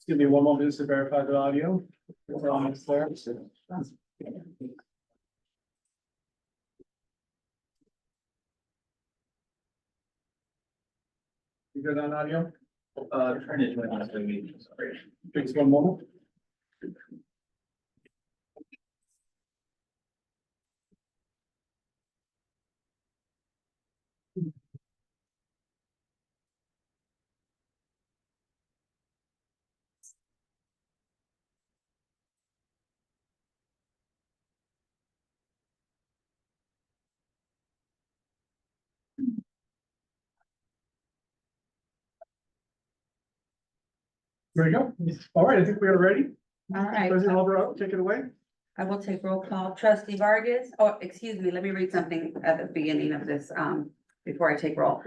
Just give me one moment just to verify the audio. It's there. You good on audio? Turn it on the meeting, sorry. Takes one moment. There we go. All right, I think we are ready. All right, President Alvarado, take it away. I will take roll call. Trustee Vargas, oh, excuse me, let me read something at the beginning of this, before I take roll.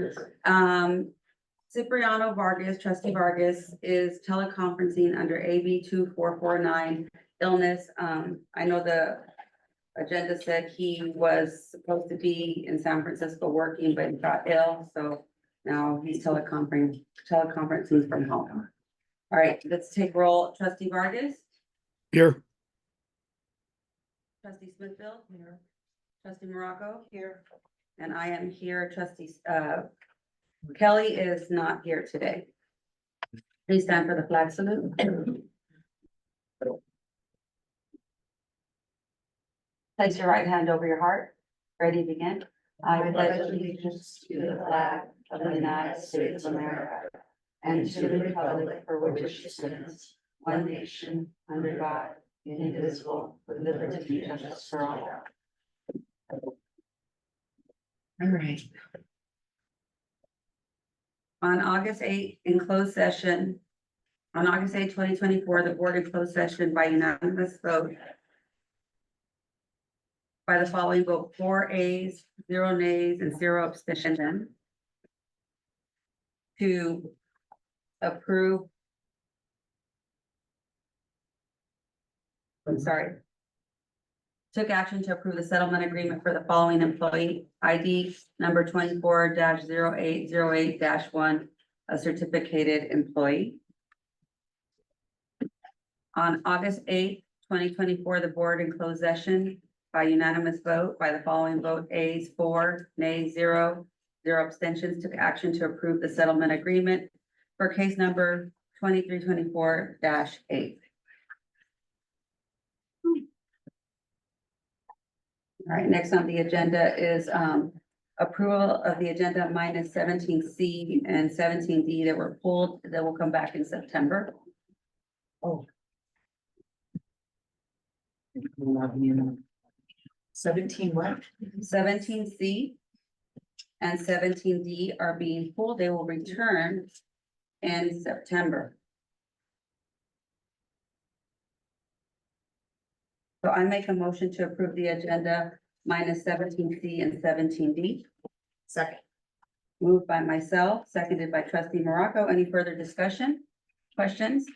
Cipriano Vargas, trustee Vargas is teleconferencing under AB 2449 illness. I know the agenda said he was supposed to be in San Francisco working, but he got ill, so now he's teleconferencing from home. All right, let's take roll. Trustee Vargas, Here. trustee Smithfield. Here. Trustee Morocco. Here. And I am here. Trustee, Kelly is not here today. Please stand for the flag salute. Place your right hand over your heart. Ready to begin? I pledge allegiance to the flag of the United States of America and to the republic for which it stands, one nation, under God, indivisible, with liberty and justice for all. All right. On August 8th, in closed session, on August 8th, 2024, the board in closed session by unanimous vote by the following vote: 4 ayes, 0 nays, and 0 abstentions to approve. I'm sorry. Took action to approve the settlement agreement for the following employee: ID number 24-0808-1, a certificated employee. On August 8th, 2024, the board in closed session by unanimous vote by the following vote: ayes 4, nays 0, 0 abstentions, took action to approve the settlement agreement for case number 2324-8. All right, next on the agenda is approval of the agenda minus 17C and 17D that were pulled, that will come back in September. Oh. 17 what? 17C and 17D are being pulled. They will return in September. So I make a motion to approve the agenda minus 17C and 17D. Second. Moved by myself, seconded by trustee Morocco. Any further discussion? Questions?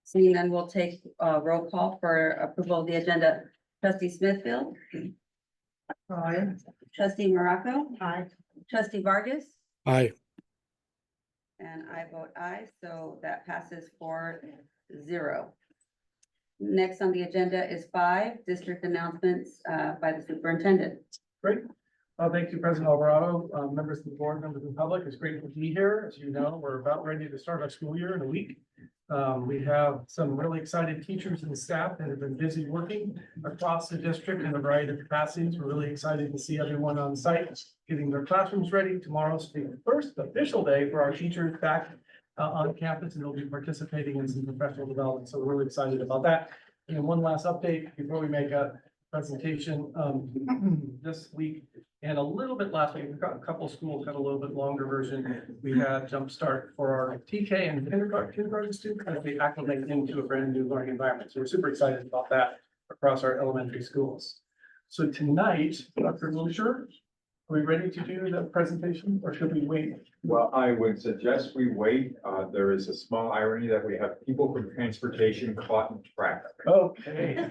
Seeing none, we'll take a roll call for approval of the agenda. Trustee Smithfield. Aye. Trustee Morocco. Aye. Trustee Vargas. Aye. And I vote aye, so that passes 4-0. Next on the agenda is 5 district announcements by the superintendent. Great. Thank you, President Alvarado, members of the board, members of the public. It's great to be here. As you know, we're about ready to start our school year in a week. We have some really excited teachers and staff that have been busy working across the district in a variety of capacities. We're really excited to see everyone on site getting their classrooms ready. Tomorrow's the first official day for our teachers back on campus, and they'll be participating in some professional development. So we're really excited about that. And one last update before we make a presentation this week and a little bit last week. We've got a couple of schools had a little bit longer version. We had Jumpstart for our TK and kindergarten students as they acclimate into a brand new learning environment. So we're super excited about that across our elementary schools. So tonight, Dr. Lucier, are we ready to do the presentation or should we wait? Well, I would suggest we wait. There is a small irony that we have people from transportation caught in traffic. Okay,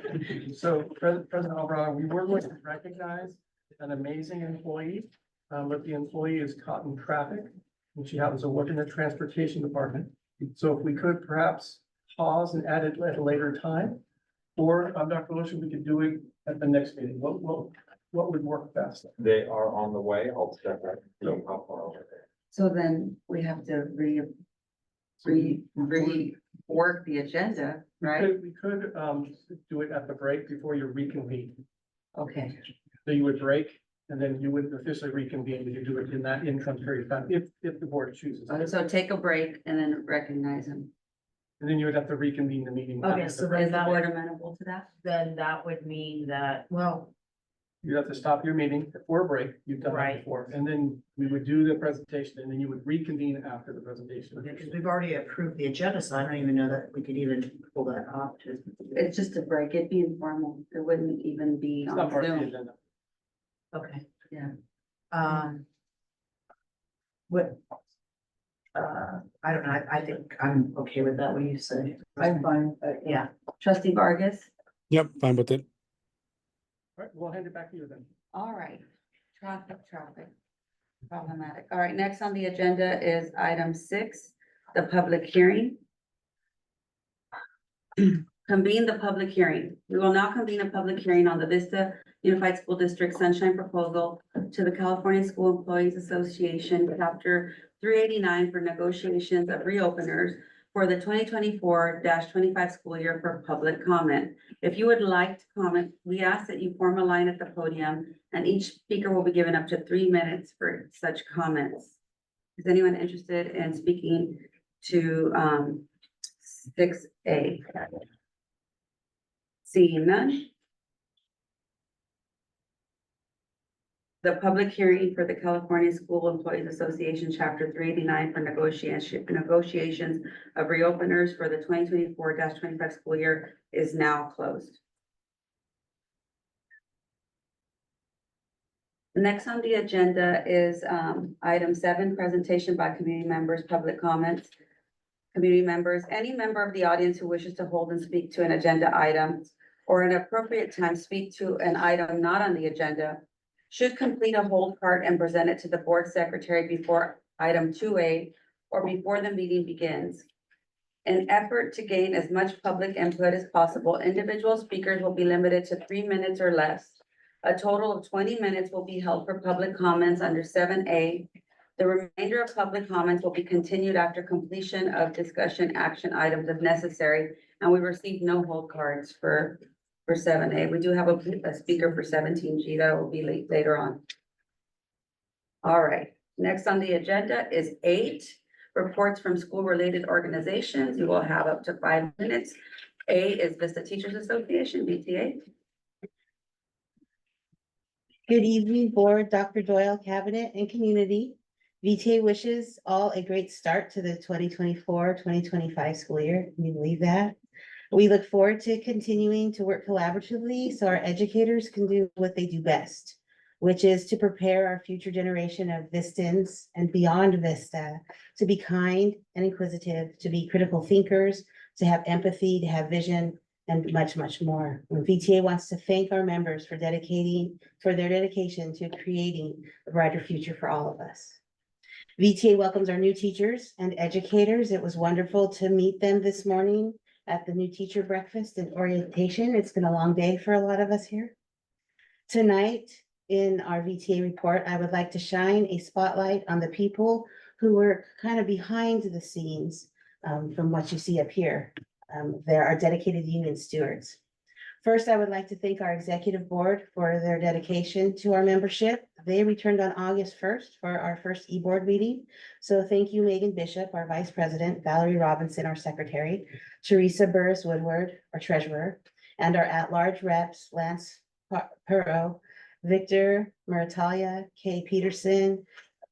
so President Alvarado, we were going to recognize an amazing employee, but the employee is caught in traffic. and she happens to work in the transportation department. So if we could perhaps pause and add it at a later time, or Dr. Lucia, we could do it at the next meeting. What would work best? They are on the way. I'll check that. See how far over there. So then we have to rework the agenda, right? We could do it at the break before you reconvene. Okay, So you would break and then you would officially reconvene. We could do it in that interim period of time if the board chooses. so take a break and then recognize him. And then you would have to reconvene the meeting. Okay, after so the break. Is the board amenable to that? Then that would mean that, well, You'd have to stop your meeting for a break. You've done that Right. before. And then we would do the presentation and then you would reconvene after the presentation. because we've already approved the agenda, so I don't even know that we could even pull that off to. It's just a break. It'd be informal. It wouldn't even be It's on not part of the Zoom. agenda. Okay. Yeah. What? I don't know, I think I'm okay with that, what you say. I'm fine. Yeah, Trustee Vargas? Yep, fine with it. All right, we'll hand it back to you then. All right, traffic. Problematic. All right, next on the agenda is item 6, the public hearing. Convene the public hearing. We will now convene a public hearing on the Vista Unified School District Sunshine Proposal to the California School Employees Association, Chapter 389 for negotiations of reopeners for the 2024-25 school year for public comment. If you would like to comment, we ask that you form a line at the podium and each speaker will be given up to 3 minutes for such comments. Is anyone interested in speaking to 6A? Seeing none. The public hearing for the California School Employees Association, Chapter 389 for negotiations of reopeners for the 2024-25 school year is now closed. Next on the agenda is item 7, presentation by community members, public comments. Community members, any member of the audience who wishes to hold and speak to an agenda item or an appropriate time speak to an item not on the agenda should complete a hold card and present it to the board secretary before item 2A or before the meeting begins. In effort to gain as much public input as possible, individual speakers will be limited to 3 minutes or less. A total of 20 minutes will be held for public comments under 7A. The remainder of public comments will be continued after completion of discussion action items if necessary, and we received no hold cards for 7A. We do have a speaker for 17G that will be later on. All right, next on the agenda is 8, reports from school-related organizations. You will have up to 5 minutes. A is Vista Teachers Association, VTA. Good evening, Board, Dr. Doyle, Cabinet, and community. VTA wishes all a great start to the 2024-2025 school year. Can you believe that? We look forward to continuing to work collaboratively so our educators can do what they do best, which is to prepare our future generation of Vistans and beyond Vista to be kind and inquisitive, to be critical thinkers, to have empathy, to have vision, and much, much more. And VTA wants to thank our members for their dedication to creating a brighter future for all of us. VTA welcomes our new teachers and educators. It was wonderful to meet them this morning at the new teacher breakfast and orientation. It's been a long day for a lot of us here. Tonight, in our VTA report, I would like to shine a spotlight on the people who were kind of behind the scenes from what you see up here. There are dedicated union stewards. First, I would like to thank our executive board for their dedication to our membership. They returned on August 1st for our first e-board meeting. So thank you, Megan Bishop, our vice president, Valerie Robinson, our secretary, Teresa Burris Woodward, our treasurer, and our at-large reps, Lance Perot, Victor Maritalia, Kay Peterson,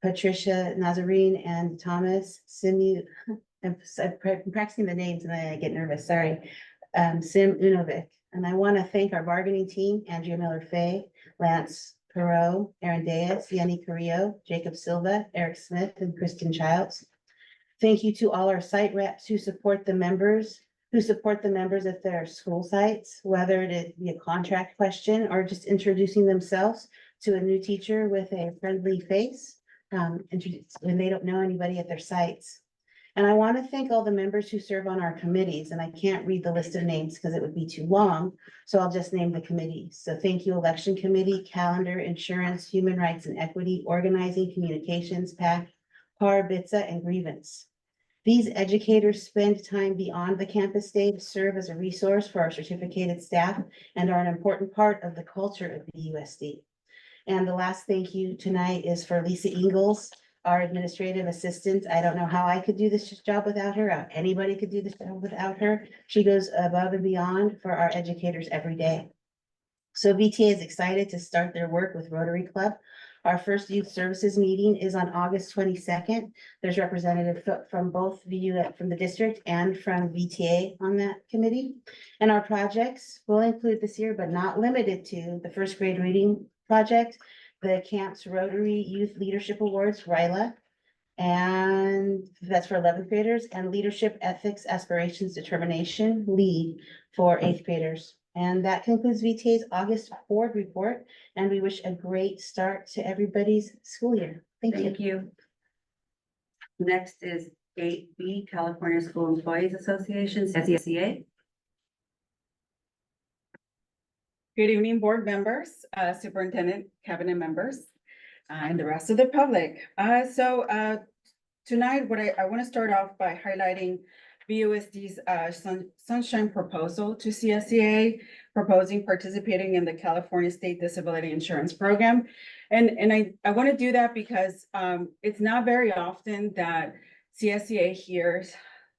Patricia Nazarene, and Thomas Simu. I'm practicing the names and I get nervous, sorry. Sim Unovic. And I want to thank our bargaining team, Andrea Miller-Fay, Lance Perot, Aaron Diaz, Yanni Carrillo, Jacob Silva, Eric Smith, and Kristen Childs. Thank you to all our site reps who support the members at their school sites, whether it be a contract question or just introducing themselves to a new teacher with a friendly face. introduce when they don't know anybody at their sites. And I want to thank all the members who serve on our committees, and I can't read the list of names because it would be too long. So I'll just name the committees. So thank you, Election Committee, Calendar, Insurance, Human Rights and Equity, Organizing, Communications, PAC, PAR, BITSA, and Grievance. These educators spend time beyond the campus day to serve as a resource for our certificated staff and are an important part of the culture of the USD. And the last thank you tonight is for Lisa Ingalls, our administrative assistant. I don't know how I could do this job without her. How anybody could do this job without her. She goes above and beyond for our educators every day. So VTA is excited to start their work with Rotary Club. Our first youth services meeting is on August 22nd. There's representatives from both from the district and from VTA on that committee. And our projects will include this year, but not limited to, the first grade reading project, the Camps Rotary Youth Leadership Awards, RILA, and that's for 11th graders, and Leadership Ethics Aspirations Determination, LEAD, for 8th graders. And that concludes VTA's August board report, and we wish a great start to everybody's school year. Thank you. Thank you. Next is 8B, California School Employees Association, SECA. Good evening, board members, superintendent, cabinet members, and the rest of the public. Tonight, I want to start off by highlighting VUSD's sunshine proposal to CSEA, proposing participating in the California State Disability Insurance Program. And I want to do that because it's not very often that CSEA hears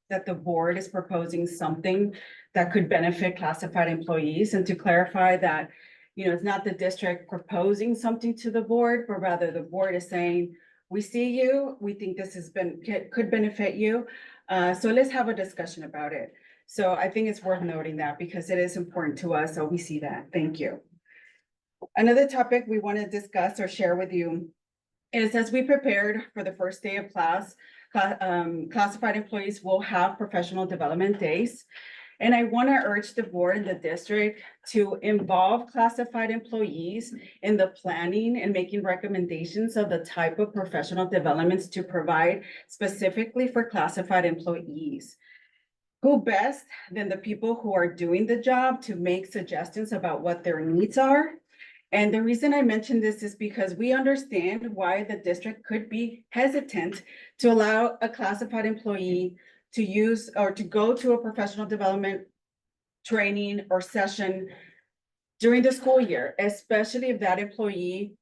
that the board is proposing something that could benefit classified employees. And to clarify that, it's not the district proposing something to the board, but rather the board is saying, we see you, we think this could benefit you. So let's have a discussion about it. So I think it's worth noting that because it is important to us. So we see that. Thank you. Another topic we want to discuss or share with you is, as we prepared for the first day of class, classified employees will have professional development days. And I want to urge the board and the district to involve classified employees in the planning and making recommendations of the type of professional developments to provide specifically for classified employees. Who best than the people who are doing the job to make suggestions about what their needs are? And the reason I mention this is because we understand why the district could be hesitant to allow a classified employee to use or to go to a professional development training or session during the school year, especially if that employee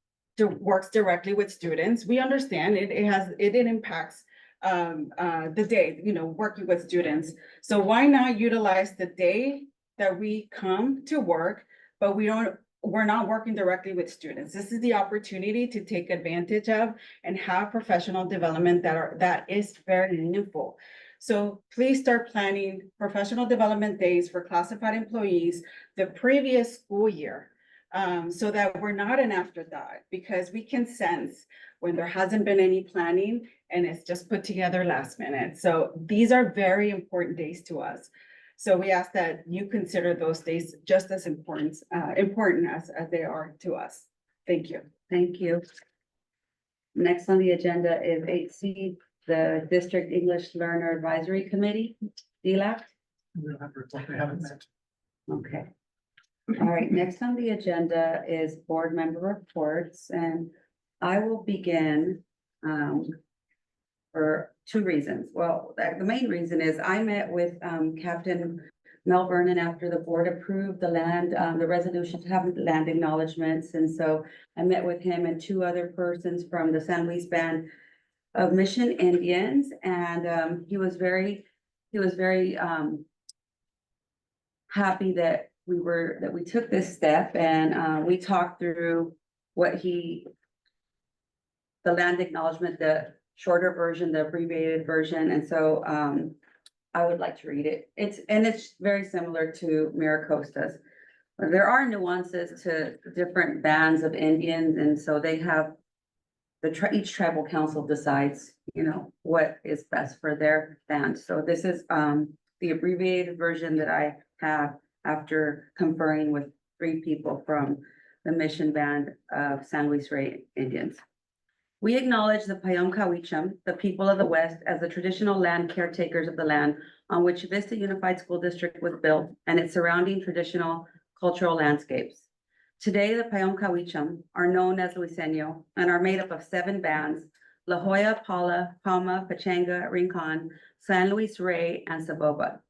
works directly with students. We understand it impacts the day, working with students. So why not utilize the day that we come to work, but we're not working directly with students. This is the opportunity to take advantage of and have professional development that is very meaningful. So please start planning professional development days for classified employees the previous school year, so that we're not an afterthought, because we can sense when there hasn't been any planning and it's just put together last minute. So these are very important days to us. So we ask that you consider those days just as important as they are to us. Thank you. Thank you. Next on the agenda is 8C, the District English Learner Advisory Committee, DLAC. We'll have to report, they haven't met. Okay. All right, next on the agenda is board member reports, and I will begin for two reasons. Well, the main reason is I met with Captain Mel Vernon after the board approved the resolution to have land acknowledgements. And so I met with him and two other persons from the San Luis Band of Mission Indians, and he was very happy that we took this step, and we talked through the land acknowledgement, the shorter version, the abbreviated version, and so I would like to read it. It's very similar to Maricosta's. There are nuances to different bands of Indians, and so they have each tribal council decides, what is best for their band. So this is the abbreviated version that I have after conferring with 3 people from the Mission Band of San Luis Rey Indians. We acknowledge the Payom the people of the West, as the traditional land caretakers of the land on which Vista Unified School District was built and its surrounding traditional cultural landscapes. Today, the Payom are known as Luiseño and are made up of 7 bands: La Jolla, Palma, Pachanga, Rincon, San Luis Rey, and Saboba.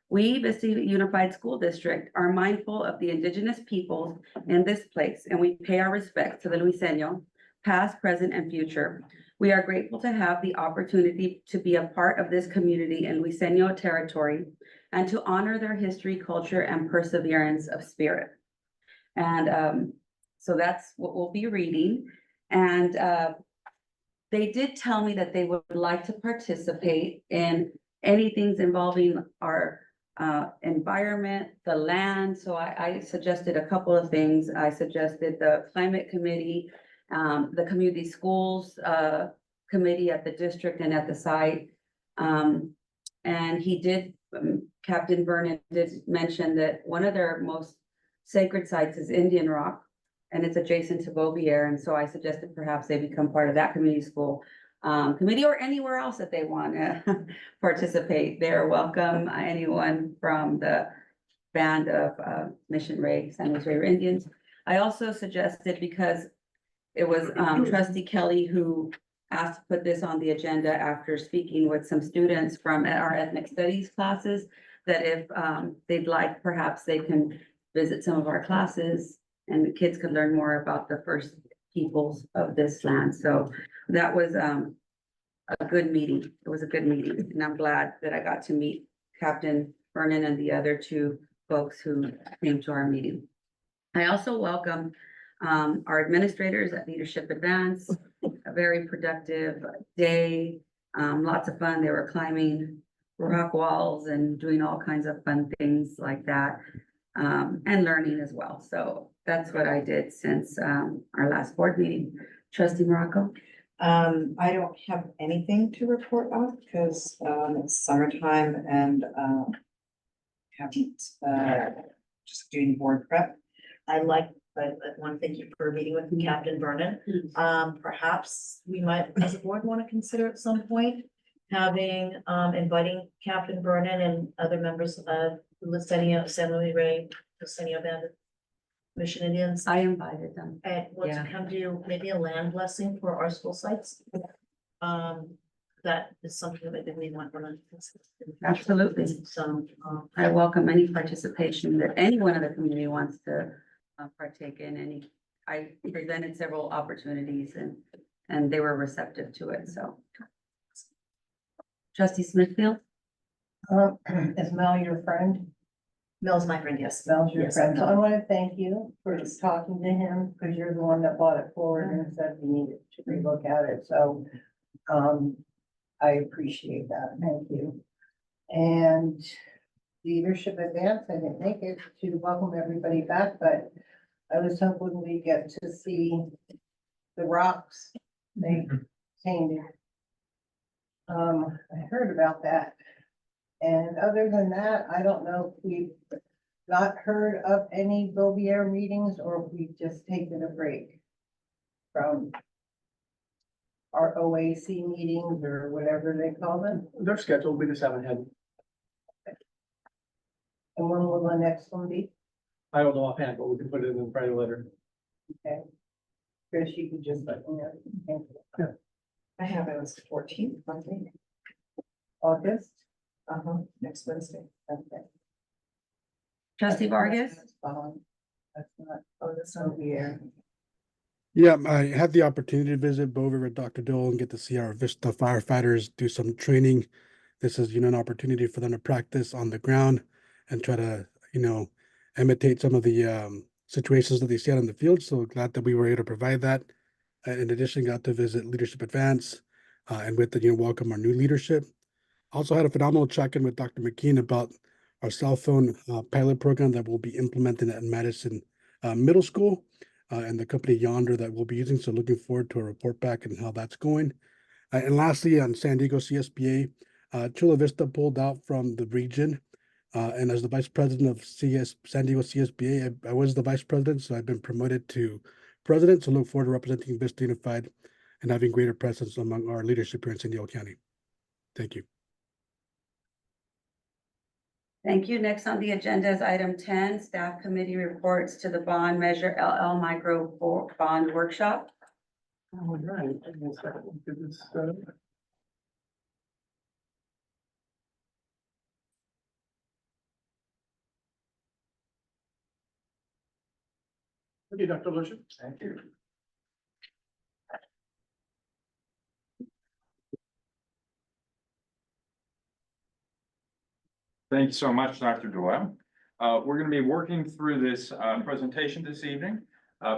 We, Vista Unified School District, are mindful of the indigenous peoples in this place, and we pay our respects to the Luiseño, past, present, and future. We are grateful to have the opportunity to be a part of this community in Luiseño territory and to honor their history, culture, and perseverance of spirit. And so that's what we'll be reading. And they did tell me that they would like to participate in anything involving our environment, the land. So I suggested a couple of things. I suggested the climate committee, the community schools committee at the district and at the site. And he did, Captain Vernon did mention that one of their most sacred sites is Indian Rock, and it's adjacent to Beaubier. And so I suggested perhaps they become part of that community school committee, or anywhere else that they want to participate. They're welcome. Anyone from the band of Mission Ray, San Luis Rey Indians. I also suggested, because it was Trustee Kelly who asked to put this on the agenda after speaking with some students from our ethnic studies classes, that if they'd like, perhaps they can visit some of our classes and the kids could learn more about the first peoples of this land. So that was a good meeting. It was a good meeting, and I'm glad that I got to meet Captain Vernon and the other 2 folks who came to our meeting. I also welcome our administrators at Leadership Advance. A very productive day, lots of fun. They were climbing rock walls and doing all kinds of fun things like that, and learning as well. So that's what I did since our last board meeting. Trustee Morocco? I don't have anything to report on because it's summertime and haven't just doing board prep. I want to thank you for meeting with Captain Vernon. Perhaps we might, as a board, want to consider at some point having inviting Captain Vernon and other members of Luiseño, San Luis Rey, Luiseño Band of Mission Indians. I invited them. And want to come do maybe a land blessing for our school sites. That is something that we want to consider. Absolutely. So, I welcome any participation that anyone in the community wants to partake in. I presented several opportunities and they were receptive to it, so. Trustee Smithfield? Is Mel your friend? Mel's my friend, yes. Mel's your Yes, friend. So I Mel. want to thank you for just talking to him, because you're the one that brought it forward and said we needed to relook at it. So I appreciate that. Thank you. And Leadership Advance, I didn't make it to welcome everybody back, but I was hoping we get to see the rocks they painted. I heard about that. And other than that, I don't know if we've not heard of any Beaubier meetings or if we've just taken a break from our OAC meetings or whatever they call them. They're scheduled. We just haven't had, And when will the next one be? I don't know offhand, but we can put it in the Friday letter. Okay. Chris, you can just let me know. Thank you. I have it was 14th, I think. August? Next Wednesday. Okay. Trustee Vargas? That's fine. That's not Oh, that's not Beaubier. Yeah, I had the opportunity to visit Bover with Dr. Dole and get to see our Vista firefighters do some training. This is, an opportunity for them to practice on the ground and try to, imitate some of the situations that they see out in the field. So glad that we were able to provide that. In addition, got to visit Leadership Advance and with the, welcome our new leadership. Also had a phenomenal check-in with Dr. McKean about our cell phone pilot program that will be implemented at Madison Middle School and the company Yonder that we'll be using. So looking forward to a report back and how that's going. And lastly, on San Diego CSBA, Chula Vista pulled out from the region. And as the vice president of San Diego CSBA, I was the vice president, so I've been promoted to president. So look forward to representing Vista Unified and having greater presence among our leadership here in San Diego County. Thank you. Thank you. Next on the agenda is item 10, staff committee reports to the bond measure LL micro bond workshop. All right. Give me a second. Get this, Okay, Dr. Lucia. Thank you. Thank you so much, Dr. Doyle. We're going to be working through this presentation this evening.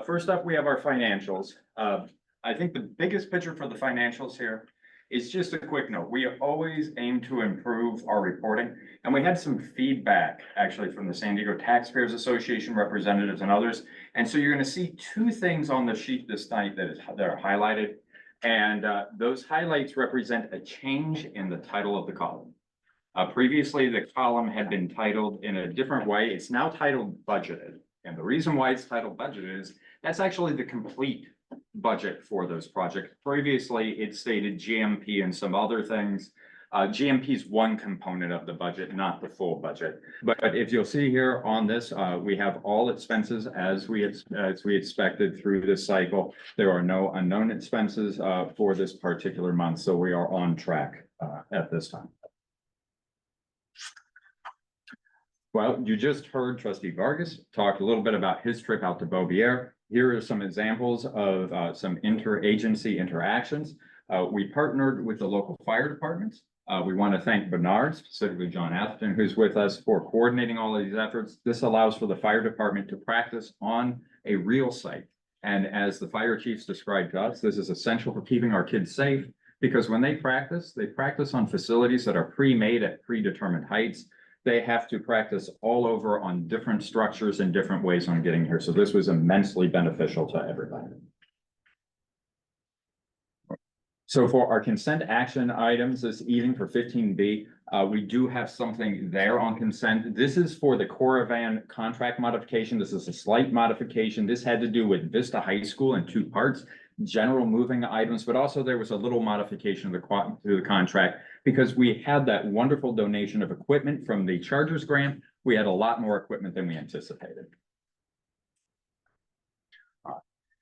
First up, we have our financials. I think the biggest picture for the financials here is just a quick note. We always aim to improve our reporting, and we had some feedback actually from the San Diego Taxpayers Association representatives and others. And so you're going to see two things on the sheet this night that are highlighted, and those highlights represent a change in the title of the column. Previously, the column had been titled in a different way. It's now titled budgeted. And the reason why it's titled budgeted is that's actually the complete budget for those projects. Previously, it stated GMP and some other things. GMP is one component of the budget, not the full budget. But if you'll see here on this, we have all expenses as we expected through this cycle. There are no unknown expenses for this particular month, so we are on track at this time. Well, you just heard Trustee Vargas talk a little bit about his trip out to Beaubier. Here are some examples of some interagency interactions. We partnered with the local fire departments. We want to thank Bernard, specifically John Atherton, who's with us, for coordinating all of these efforts. This allows for the fire department to practice on a real site. And as the fire chiefs described to us, this is essential for keeping our kids safe, because when they practice on facilities that are pre-made at predetermined heights. They have to practice all over on different structures and different ways on getting here. So this was immensely beneficial to everybody. So for our consent action items this evening for 15B, we do have something there on consent. This is for the Coravan contract modification. This is a slight modification. This had to do with Vista High School in two parts. General moving items, but also there was a little modification to the contract because we had that wonderful donation of equipment from the Chargers grant. We had a lot more equipment than we anticipated.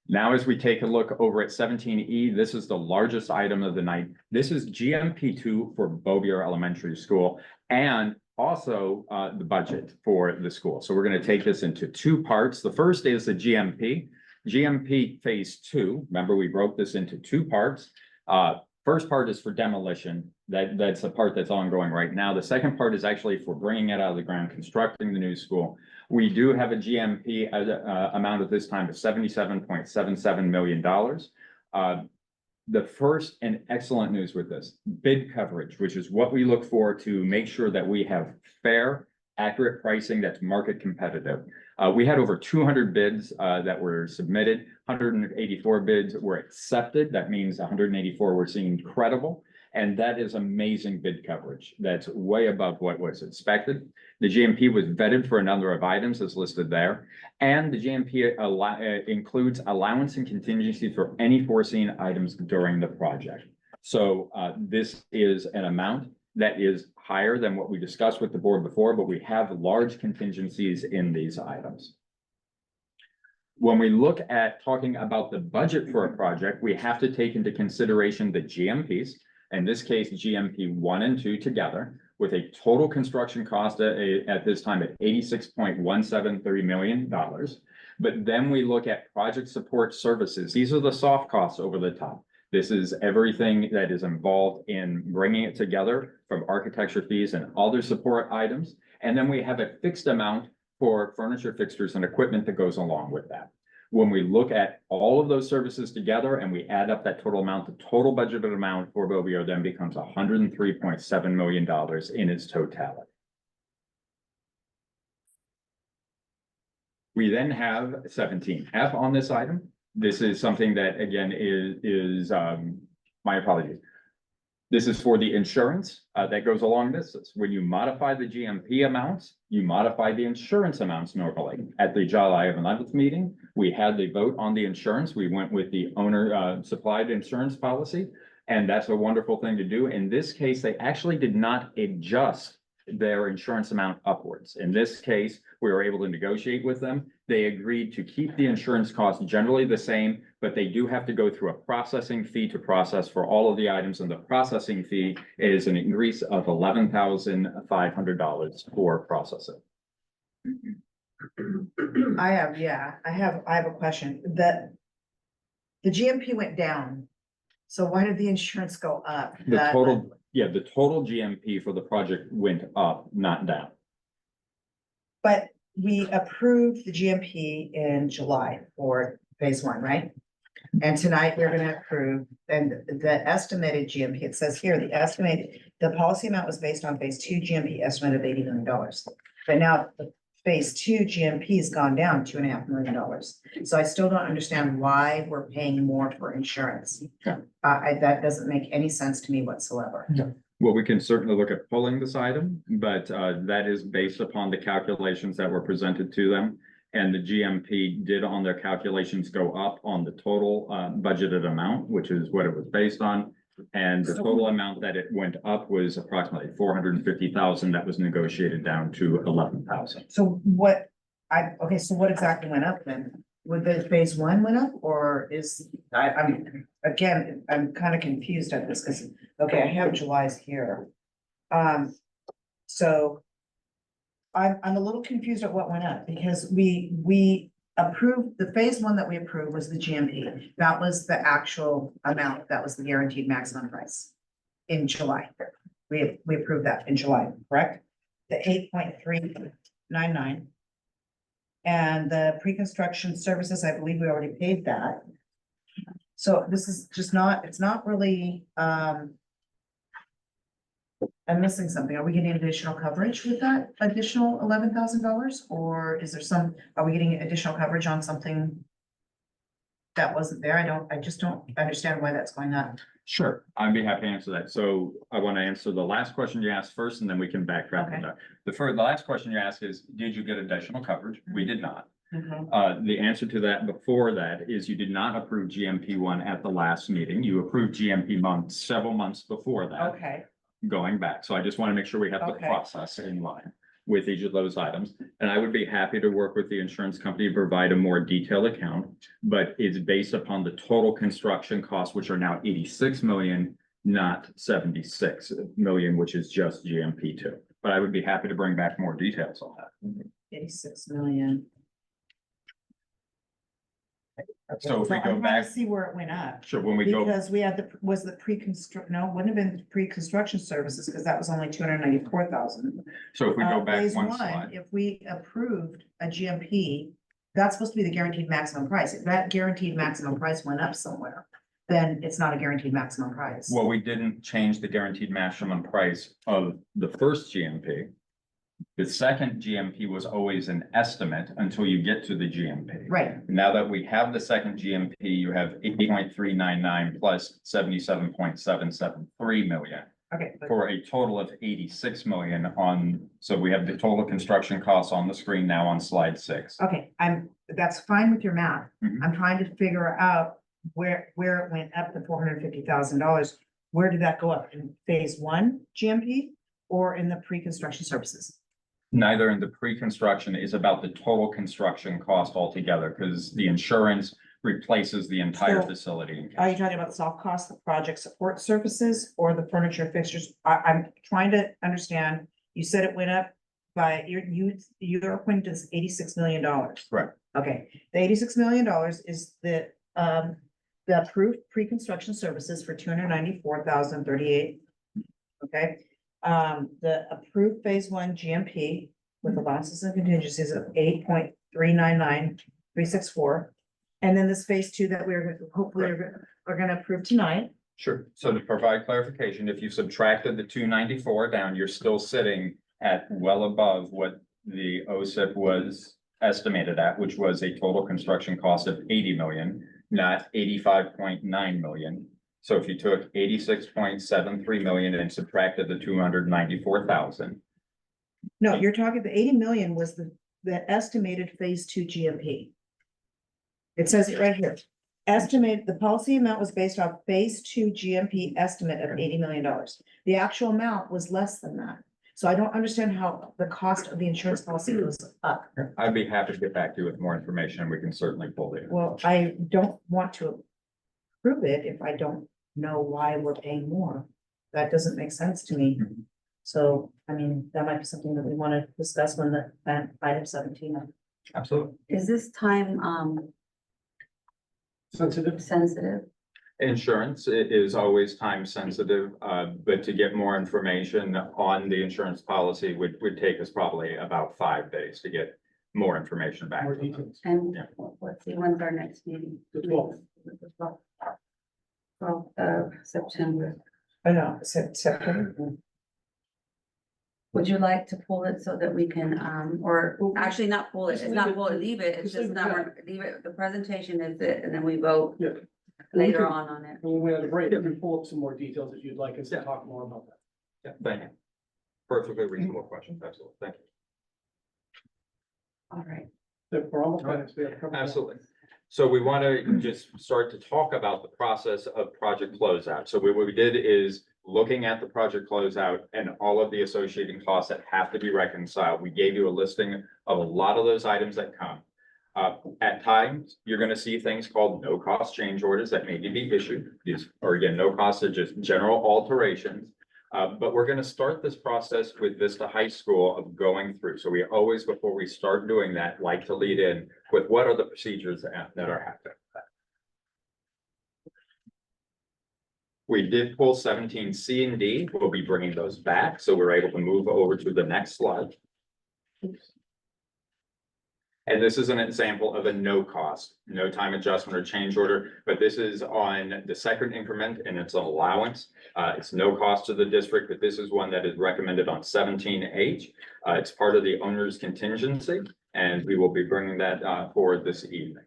Now, as we take a look over at 17E, this is the largest item of the night. This is GMP2 for Beaubier Elementary School and also the budget for the school. So we're going to take this into two parts. The first is the GMP phase 2. Remember, we broke this into two parts. First part is for demolition. That's the part that's ongoing right now. The second part is actually for bringing it out of the ground, constructing the new school. We do have a GMP amount at this time of $77.77 million. The first and excellent news with this, bid coverage, which is what we look for to make sure that we have fair, accurate pricing that's market competitive. We had over 200 bids that were submitted, 184 bids were accepted. That means 184 were seen credible. And that is amazing bid coverage. That's way above what was expected. The GMP was vetted for a number of items as listed there. And the GMP includes allowance and contingency for any foreseen items during the project. So this is an amount that is higher than what we discussed with the board before, but we have large contingencies in these items. When we look at talking about the budget for a project, we have to take into consideration the GMPs, in this case, GMP 1 and 2 together, with a total construction cost at this time at $86.173 million. But then we look at project support services. These are the soft costs over the top. This is everything that is involved in bringing it together, from architecture fees and other support items. And then we have a fixed amount for furniture, fixtures, and equipment that goes along with that. When we look at all of those services together and we add up that total amount, the total budgeted amount for Beaubier then becomes $103.7 million in its totality. We then have 17F on this item. This is something that, again, is my apologies. This is for the insurance, that goes along this. When you modify the GMP amounts, you modify the insurance amounts normally. At the July 11th meeting, we had the vote on the insurance. We went with the owner, supplied insurance policy. And that's a wonderful thing to do. In this case, they actually did not adjust their insurance amount upwards. In this case, we were able to negotiate with them. They agreed to keep the insurance costs generally the same, but they do have to go through a processing fee to process for all of the items, and the processing fee is an increase of $11,500 for processing. I have a question. The GMP went down. So why did the insurance go up? The total GMP for the project went up, not down. But we approved the GMP in July for phase one, right? And tonight we're gonna approve, and the estimated GMP, it says here, the policy amount was based on phase two GMP estimate of $80 million. But now the phase two GMP has gone down $2.5 million. So I still don't understand why we're paying more for insurance. Yeah. That doesn't make any sense to me whatsoever. Well, we can certainly look at pulling this item, but that is based upon the calculations that were presented to them. And the GMP did on their calculations go up on the total budgeted amount, which is what it was based on. And the total amount that it went up was approximately $450,000. That was negotiated down to $11,000. So what exactly went up then? Would the phase one went up, or I'm kind of confused at this, because, okay, I have July's here. So I'm a little confused at what went up, because we approved, the phase one that we approved was the GMP. That was the actual amount, that was the guaranteed maximum price in July. We approved that in July, correct? The 8.399. And the pre-construction services, I believe we already paid that. So this is just it's not really, I'm missing something. Are we getting additional coverage with that additional $11,000? Or is there are we getting additional coverage on something that wasn't there? I just don't understand why that's going up. Sure, I'd be happy to answer that. So I want to answer the last question you asked first, and then we can backtrack on that. The last question you asked is, did you get additional coverage? We did not. The answer to that before that is you did not approve GMP one at the last meeting. You approved GMP several months before that. Okay. Going back. So I just want to make sure we have the Okay. process in line with each of those items. And I would be happy to work with the insurance company to provide a more detailed account, but it's based upon the total construction costs, which are now 86 million, not 76 million, which is just GMP two. But I would be happy to bring back more details on that. 86 million. So if we I'm go trying back, to see where it went up. sure, when we go, Because we had was the wouldn't have been pre-construction services, because that was only 294,000. so if we go back Phase one slide. If we approved a GMP, that's supposed to be the guaranteed maximum price. If that guaranteed maximum price went up somewhere, then it's not a guaranteed maximum price. Well, we didn't change the guaranteed maximum price of the first GMP. The second GMP was always an estimate until you get to the GMP. Right, Now that we have the second GMP, you have 80.399 plus 77.773 million okay. But for a total of 86 million on, so we have the total construction costs on the screen now on slide 6. okay, that's fine with your math. Mhm. I'm trying to figure out where it went up to $450,000. Where did that go up? In phase one GMP or in the pre-construction services? Neither in the pre-construction is about the total construction cost altogether, because the insurance replaces the entire So, facility. Are you talking about the soft cost, the project support services, or the furniture fixtures? I'm trying to understand. You said it went up by, your point is $86 million. Right. Okay, the $86 million is the approved pre-construction services for 294,038. Okay, the approved phase one GMP with allowances and contingencies of 8.399364. And then this phase two that we're hopefully are gonna approve tonight. Sure. So to provide clarification, if you subtracted the 294 down, you're still sitting at well above what the OSIP was estimated at, which was a total construction cost of 80 million, not 85.9 million. So if you took 86.73 million and subtracted the 294,000, No, you're talking, the 80 million was the estimated phase two GMP. It says it right here. Estimate, the policy amount was based off phase two GMP estimate of $80 million. The actual amount was less than that. So I don't understand how the cost of the insurance policy goes up. I'd be happy to get back to you with more information. We can certainly pull it. Well, I don't want to approve it if I don't know why we're paying more. That doesn't make sense to me. So, I mean, that might be something that we want to discuss when the item 17. Absolutely. Is this time, Sensitive. sensitive? Insurance is always time sensitive, but to get more information on the insurance policy would take us probably about 5 days to get more information back. More details. And Yeah. let's see, when's our next meeting? The 12th. 12th of September. I know, September. Would you like to pull it so that we can, or actually not pull it, Just it's leave not it. pull it, leave it, it's Just just leave it, not, yeah. leave it, the presentation is it, and then we vote Yeah. later can- on it. When we have a break, we can pull up some more details if you'd like us to talk more about that. Yeah, thank you. Perfectly reasonable question. Absolutely. Thank you. All right. We're almost finished. We have a couple more. Absolutely. So we want to just start to talk about the process of project closeout. So what we did is looking at the project closeout and all of the associating costs that have to be reconciled. We gave you a listing of a lot of those items that come. At times, you're going to see things called no cost change orders that may be issued. These are again, no cost, are just general alterations. But we're going to start this process with Vista High School of going through. So we always, before we start doing that, like to lead in with what are the procedures that are happening. We did pull 17C and D. We'll be bringing those back. So we're able to move over to the next slide. And this is an example of a no cost, no time adjustment or change order, but this is on the second increment and it's an allowance. It's no cost to the district, but this is one that is recommended on 17H. It's part of the owner's contingency, and we will be bringing that forward this evening.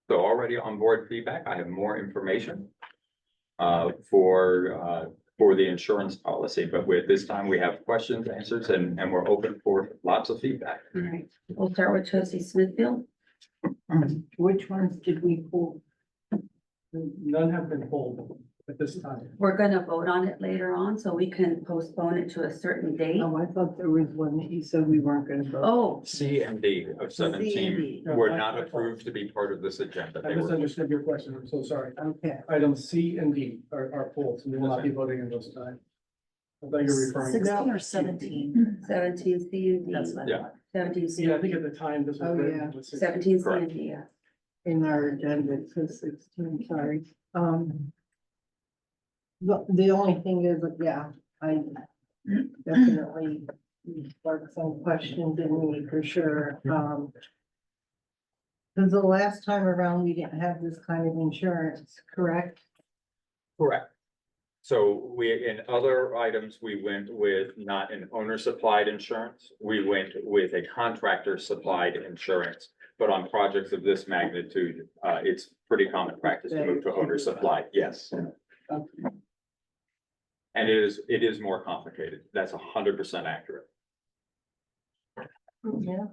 So already on board feedback, I have more information for the insurance policy, but with this time we have questions, answers, and we're open for lots of feedback. All right, we'll start with trustee Smithfield. Which ones did we pull? None have been pulled at this time. We're gonna vote on it later on, so we can postpone it to a certain date. Oh, I thought there was one that you said we weren't gonna vote. Oh, C and D of C and 17 D. were not approved to be part of this agenda. I They were. misunderstood your question. I'm so sorry. Okay, Items C and D are pulled, so we will not be voting on those tonight. I thought you were referring. 16 or 17? 17 C and D. That's what I Yeah. thought. 17 C. Yeah, I think at the time this was Oh, written. yeah. it was 16. 17 C Correct. and D, yeah. in our agenda, it says 16, sorry. The only thing is, that, yeah, I definitely sparked some questions in me for sure. Cause the last time around, we didn't have this kind of insurance, correct? Correct. So in other items, we went with not an owner supplied insurance. We went with a contractor supplied insurance. But on projects of this magnitude, it's pretty common practice to move to owner supplied, yes. And it is more complicated. That's 100% accurate. Yeah.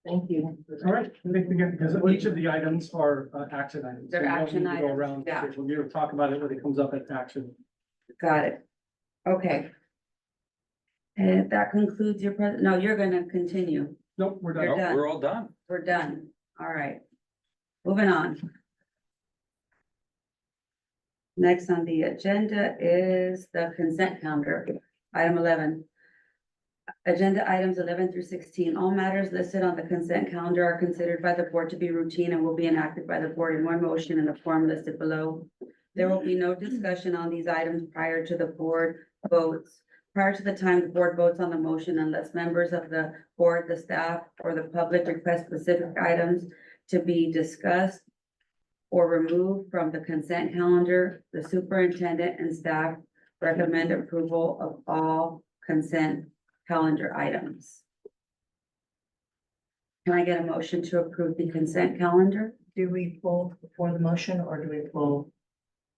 Thank you. All right, I think we get, because each of the items are action items. They're So we don't action need to go items, around. yeah. We're going to talk about it when it comes up at action. Got it. Okay. And that concludes your no, you're gonna continue. Nope, we're You're done. done. We're all done. We're done. All right. Moving on. Next on the agenda is the consent calendar, item 11. Agenda items 11 through 16. All matters listed on the consent calendar are considered by the board to be routine and will be enacted by the board in one motion in the form listed below. There will be no discussion on these items prior to the board votes. Prior to the time the board votes on the motion, unless members of the board, the staff, or the public request specific items to be discussed or removed from the consent calendar, the superintendent and staff recommend approval of all consent calendar items. Can I get a motion to approve the consent calendar? Do we pull before the motion or do we pull?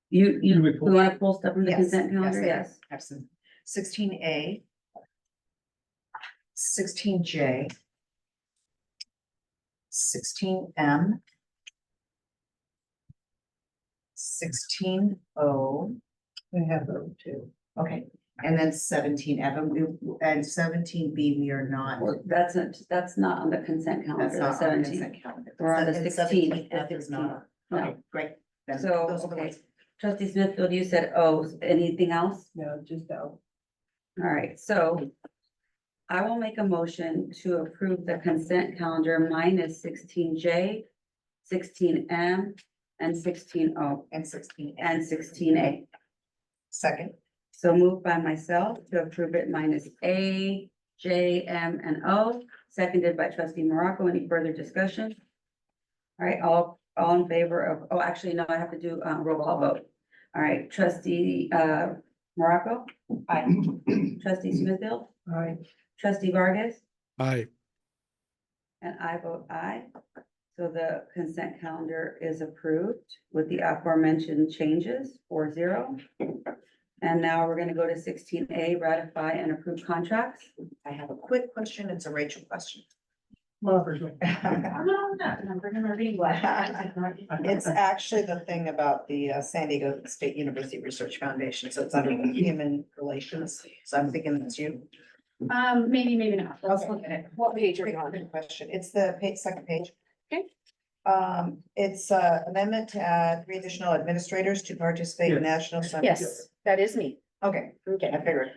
You would pull- want to pull stuff from the Yes, consent calendar? I do. Yes. Have some 16A. 16J. 16M. 16O. We have those too. Okay, and then 17F and 17B, we are not. That's not on the consent calendar. That's not on the 17. consent calendar. We're on the And 16th. 17F is not. No. Okay, great. Then So, those are the okay. ones. Trustee Smithfield, you said, oh, anything else? No, just out. All right, so I will make a motion to approve the consent calendar minus 16J, 16M, and 16O, And 16A. and 16A. Second. So moved by myself to approve it minus A, J, M, and O, seconded by trustee Morocco. Any further discussion? All right, all in favor of, oh, actually, no, I have to do roll call vote. All right, trustee Morocco, Aye. trustee Smithfield, Aye. trustee Vargas, Aye. and I vote aye. So the consent calendar is approved with the aforementioned changes 4-0. And now we're gonna go to 16A, ratify and approve contracts. I have a quick question. It's a Rachel question. It's actually the thing about the San Diego State University Research Foundation, so it's under human relations, so I'm thinking it's you. Maybe, maybe not. Let's Okay. look at it. What page are Quick you on? quick question, it's the second page. Okay. It's amendment to add 3 additional administrators to participate in Yes. national. Summit. Yes, that is me. Okay, Okay. I figured.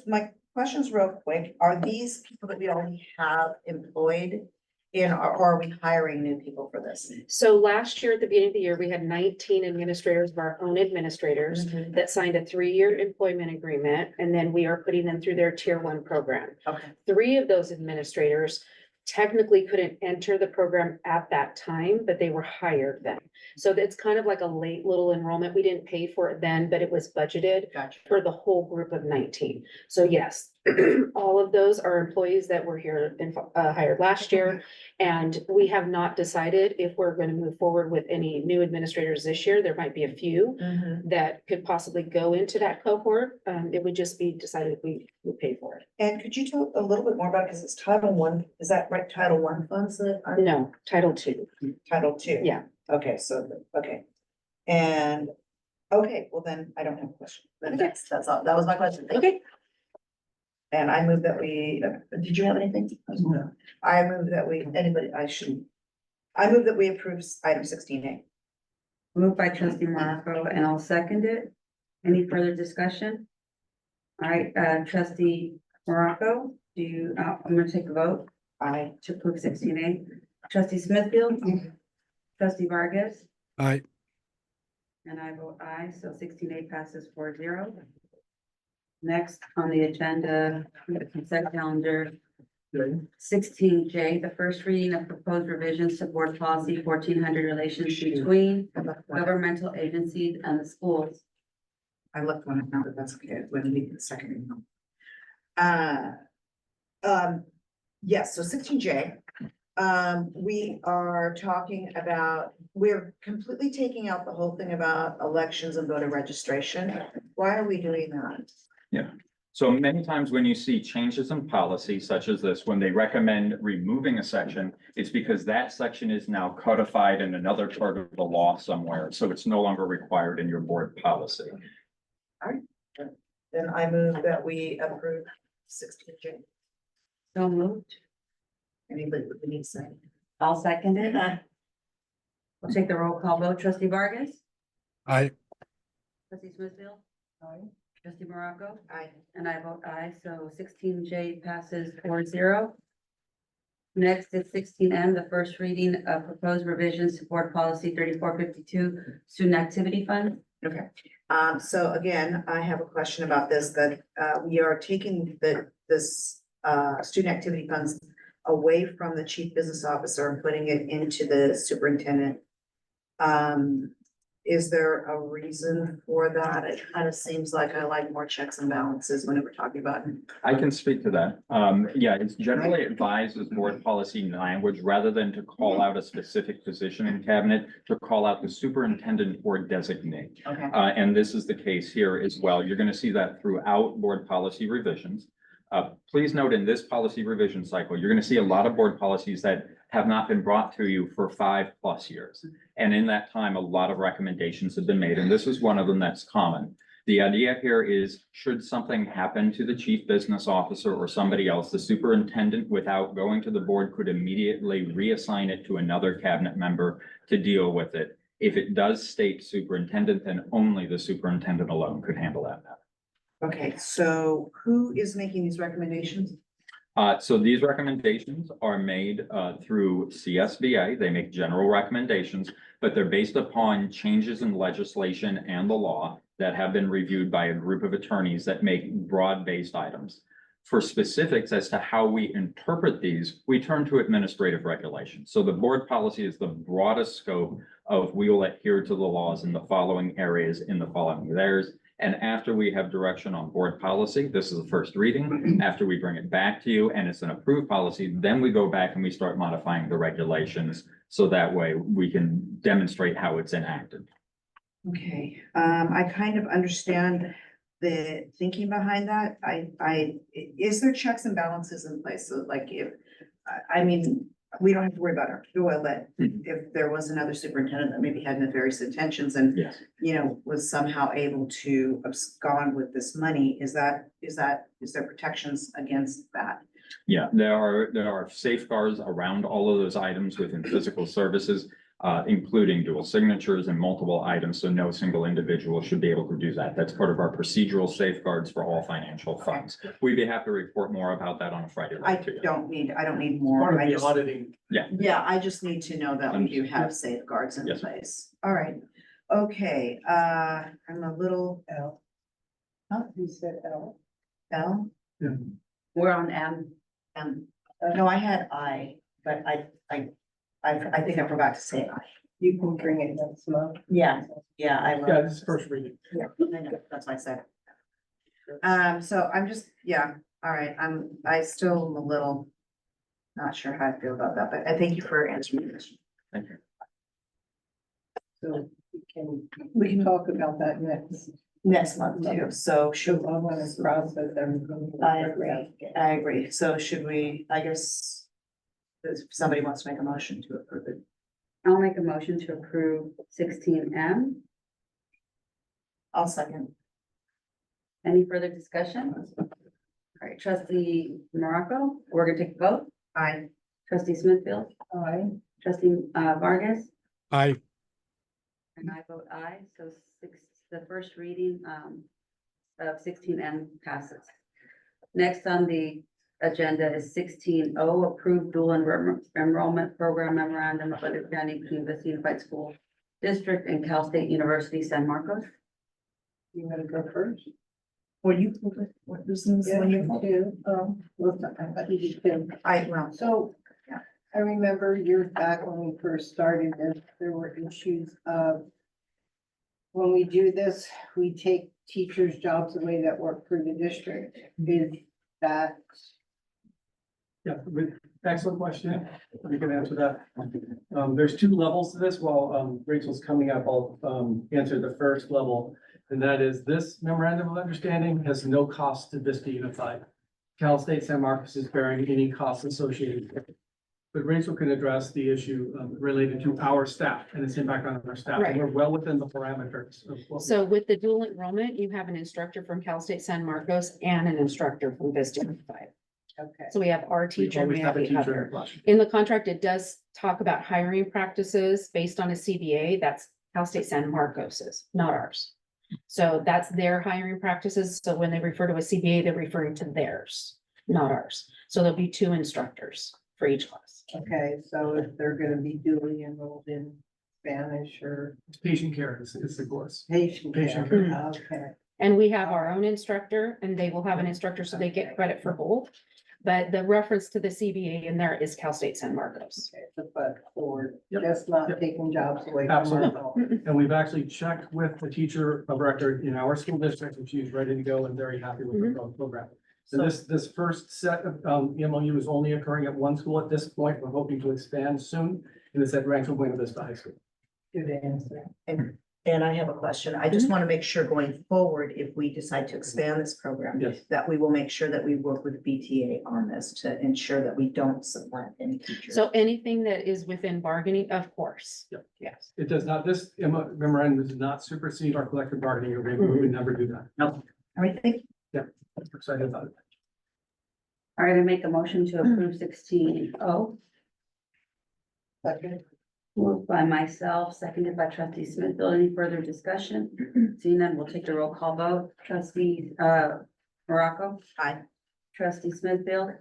My questions real quick, are these people that we already have employed in, or are we hiring new people for this? So last year, at the beginning of the year, we had 19 administrators of our own administrators that signed a 3-year employment agreement, and then we are putting them through their tier 1 program. Okay, 3 of those administrators technically couldn't enter the program at that time, but they were hired then. So it's kind of like a late little enrollment. We didn't pay for it then, but it was budgeted gotcha. for the whole group of 19. So yes, all of those are employees that were here and hired last year. And we have not decided if we're going to move forward with any new administrators this year. There might be a few Mhm. that could possibly go into that cohort. It would just be decided if we would pay for it. And could you tell a little bit more about, because it's Title I, is that right, Title I funds that are No, Title II. Title II? Yeah. Okay, so, okay. And, okay, well then, I don't have a question. Then Okay. that's all, that was my question. Thank you. Okay, And I move that we, did you have anything? No. I move that we, I move that we approve item 16A. Moved by trustee Morocco, and I'll second it. Any further discussion? All right, trustee Morocco, I'm gonna take a vote Aye. to approve 16A. Trustee Smithfield, trustee Vargas, Aye. and I vote aye, so 16A passes 4-0. Next on the agenda, the consent calendar, 16J, the first reading of proposed revisions to board policy 1400, relations between governmental agencies and the schools. I left one out, but that's okay, when we get the second. Yes, so 16J. We are talking about, we're completely taking out the whole thing about elections and voter registration. Why are we doing that? So many times when you see changes in policy such as this, when they recommend removing a section, it's because that section is now codified in another part of the law somewhere. So it's no longer required in your board policy. Then I move that we approve 16J. So moved. Anybody would need to say? I'll second it. We'll take the roll call vote. Trustee Vargas, Aye. trustee Smithfield, Aye. trustee Morocco, Aye. and I vote aye, so 16J passes 4-0. Next is 16M, the first reading of proposed revisions to board policy 3452, student activity fund. Okay, so again, I have a question about this, that, we are taking this student activity funds away from the chief business officer and putting it into the superintendent. Is there a reason for that? It kind of seems like I like more checks and balances whenever talking about. I can speak to that. Yeah, it's generally advised as board policy language, rather than to call out a specific position in cabinet, to call out the superintendent or designate. Okay. And this is the case here as well. You're going to see that throughout board policy revisions. Please note in this policy revision cycle, you're going to see a lot of board policies that have not been brought to you for 5+ years. And in that time, a lot of recommendations have been made, and this is one of them that's common. The idea here is, should something happen to the chief business officer or somebody else, the superintendent, without going to the board, could immediately reassign it to another cabinet member to deal with it. If it does state superintendent, then only the superintendent alone could handle that matter. Okay, so who is making these recommendations? So these recommendations are made through CSBA. They make general recommendations, but they're based upon changes in legislation and the law that have been reviewed by a group of attorneys that make broad-based items. For specifics as to how we interpret these, we turn to administrative regulations. So the board policy is the broadest scope of we will adhere to the laws in the following areas in the following years. And after we have direction on board policy, this is the first reading. After we bring it back to you and it's an approved policy, then we go back and we start modifying the regulations. So that way we can demonstrate how it's enacted. Okay, I kind of understand the thinking behind that. Is there checks and balances in place? So like if, I mean, we don't have to worry about our Doyle, but if there was another superintendent that maybe had nefarious intentions and, Yes. you know, was somehow able to abscond with this money, is there protections against that? Yeah, there are safeguards around all of those items within physical services, including dual signatures and multiple items. So no single individual should be able to do that. That's part of our procedural safeguards for all financial funds. We'd be happy to report more about that on a Friday. I night to you. don't need Part more. of I the just, auditing. yeah, I just need to know that we do have safeguards in Yes. place. All right. Okay, I'm a little, L. Huh? You said L. L, We're on M. no, I had I, but I think I forgot to say I. You can bring it next month. Yeah, I will. Yeah, this is first reading. Yeah, I know, that's why I said. So I'm just, yeah, all right, I still am a little not sure how I feel about that, but I thank you for answering this. Thank you. So we can talk about that Next month too, so should, I want to process everything. I agree, so should we, I guess, if somebody wants to make a motion to approve it. I'll make a motion to approve 16M. I'll second. Any further discussion? All right, trustee Morocco, we're gonna take a vote. Aye. Trustee Smithfield, Aye. trustee Vargas, I, and I vote aye. So the first reading of 16M passes. Next on the agenda is 16O, approved dual enrollment program memorandum of understanding between Vista Unified School District and Cal State University San Marcos. You want to go first? Well, you, what this is, Yeah, when you you, too. Well, I think you too. well, So, Yeah. I remember years back when we first started this, there were issues of when we do this, we take teachers' jobs away that work for the district. Is that, Yeah, excellent question. You can answer that. There's two levels to this. While Rachel's coming up, I'll answer the first level. And that is this memorandum of understanding has no cost to Vista Unified. Cal State San Marcos is bearing any costs associated with it. But Rachel can address the issue related to our staff and its impact on our staff. And Right. we're well within the parameters of what we- So with the dual enrollment, you have an instructor from Cal State San Marcos and an instructor from Vista Unified. okay, So we have our we teacher, and we always have have a the teacher in other. class. In the contract, it does talk about hiring practices based on a CBA. That's Cal State San Marcos's, not ours. So that's their hiring practices. So when they refer to a CBA, they're referring to theirs, not ours. So there'll be two instructors for each class. okay, so if they're gonna be duly enrolled in Spanish or It's patient care is the course. patient Patient care, care. okay. And we have our own instructor and they will have an instructor, so they get credit for both. but the reference to the CBA in there is Cal State San Marcos. Okay, but forward, Yep. just not Yep. taking jobs away from Absolutely. our. And we've actually checked with the teacher of record in our school district, and she's ready to go and very happy with the program. So this first set of MOU is only occurring at one school at this point. We're hoping to expand soon, and it's at Rancho Buena Vista High School. Good answer. And I have a question. I just want to make sure going forward, if we decide to expand this program, Yes. that we will make sure that we work with BTA on this to ensure that we don't supplant any teachers. So anything that is within bargaining, of course. Yep. Yes. It does not, this memorandum does not supersede our collective bargaining agreement. We would never do that. No, All right, thank you. we're excited about it. All right, I make a motion to approve 16O. Second. Moved by myself, seconded by trustee Smithville. Any further discussion? Seeing none, we'll take the roll call vote. Trustee, Morocco? Aye. Trustee Smithville?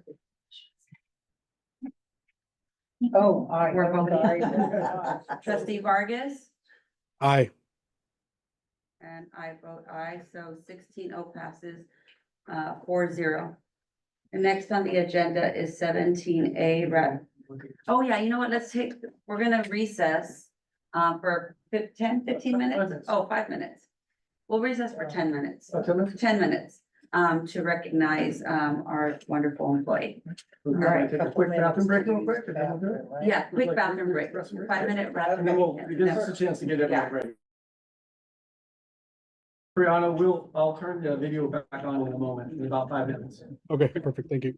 Oh, I. We're voting. Sorry. Trustee Vargas? Aye. And I vote aye, so 16O passes, 4-0. And next on the agenda is 17A, oh yeah, you know what, we're gonna recess, for 10, 15 minutes? Oh, 5 minutes. We'll recess for 10 minutes, 10 minutes, to recognize, our wonderful employee. All right, take a quick bathroom break real quick. Is that okay? Yeah, quick bathroom break, 5-minute bathroom And then we'll, break. it gives us a chance to get everyone ready. Brianna, I'll turn the video back on in a moment, in about 5 minutes. Okay, perfect. Thank you.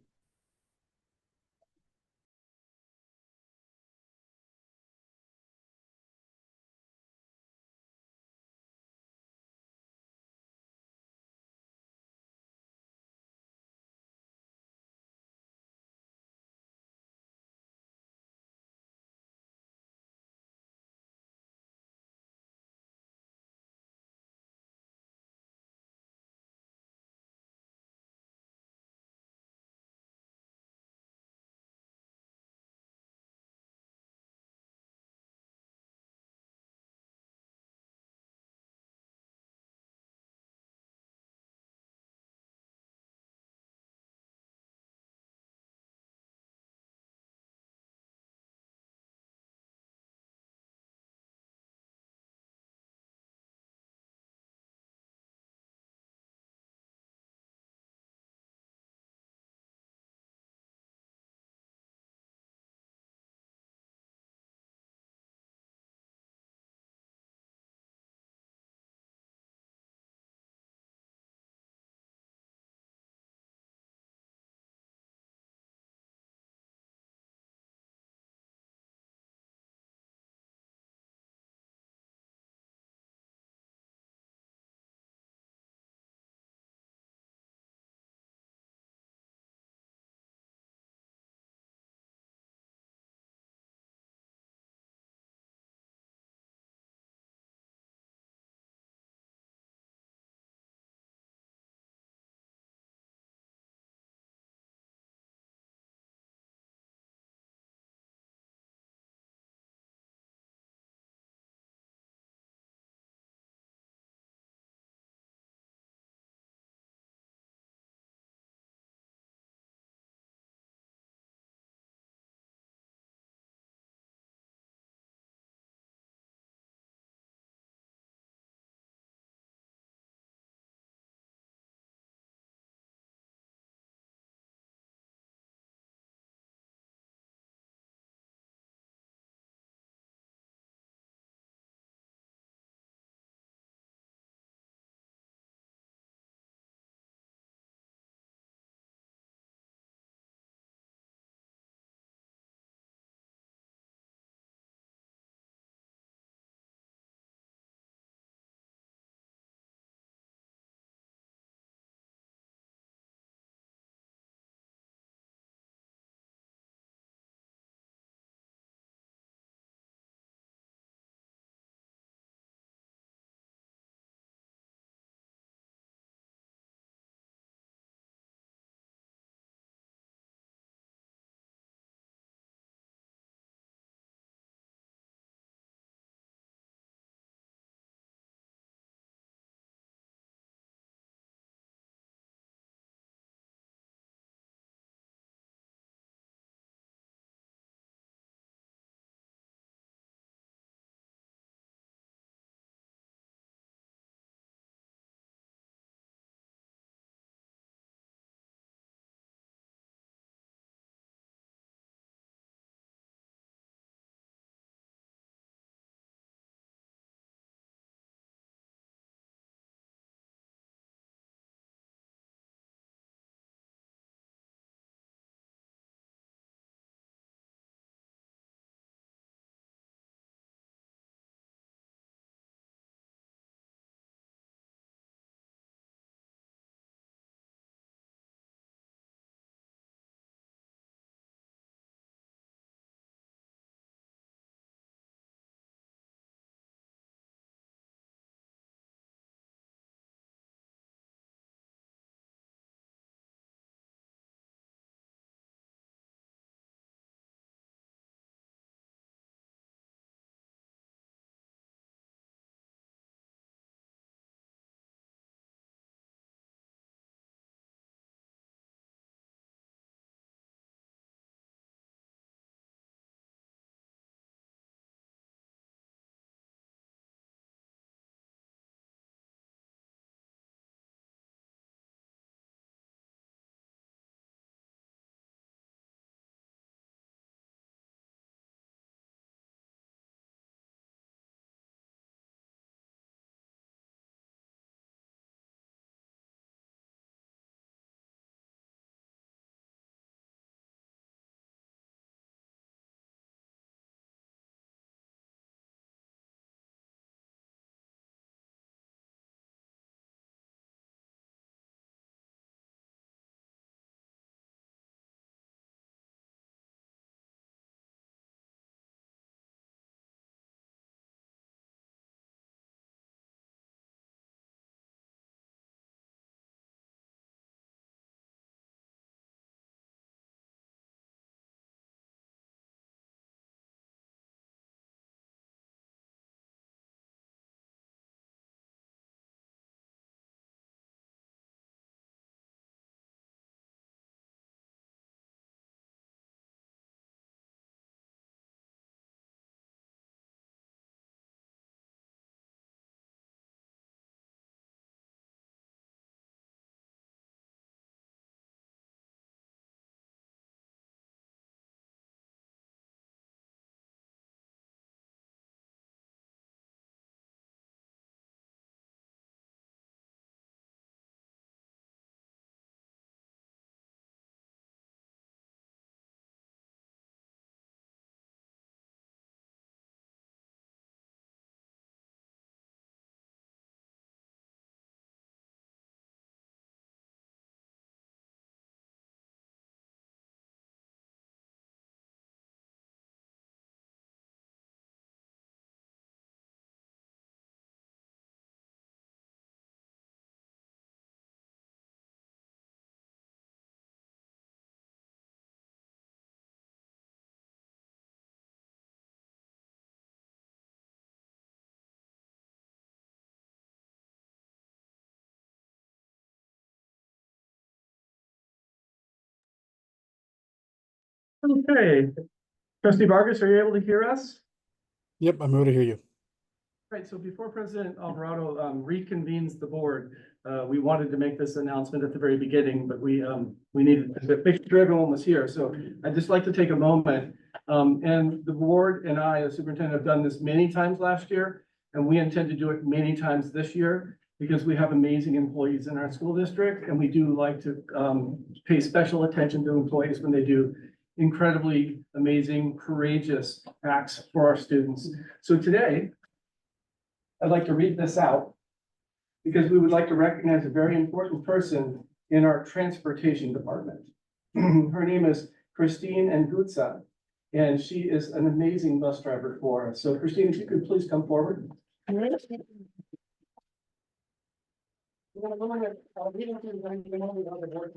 Okay. Trustee Vargas, are you able to hear us? Yep, I'm able to hear you. Right, so before President Alvarado reconvenes the board, we wanted to make this announcement at the very beginning, but we needed to make sure everyone was here. So I'd just like to take a moment. And the board and I, as superintendent, have done this many times last year, and we intend to do it many times this year because we have amazing employees in our school district, and we do like to pay special attention to employees when they do incredibly amazing, courageous acts for our students. So today, I'd like to read this out because we would like to recognize a very important person in our transportation department. Her name is Christine Ngutsa, and she is an amazing bus driver for us. So Christine, if you could please come forward. Come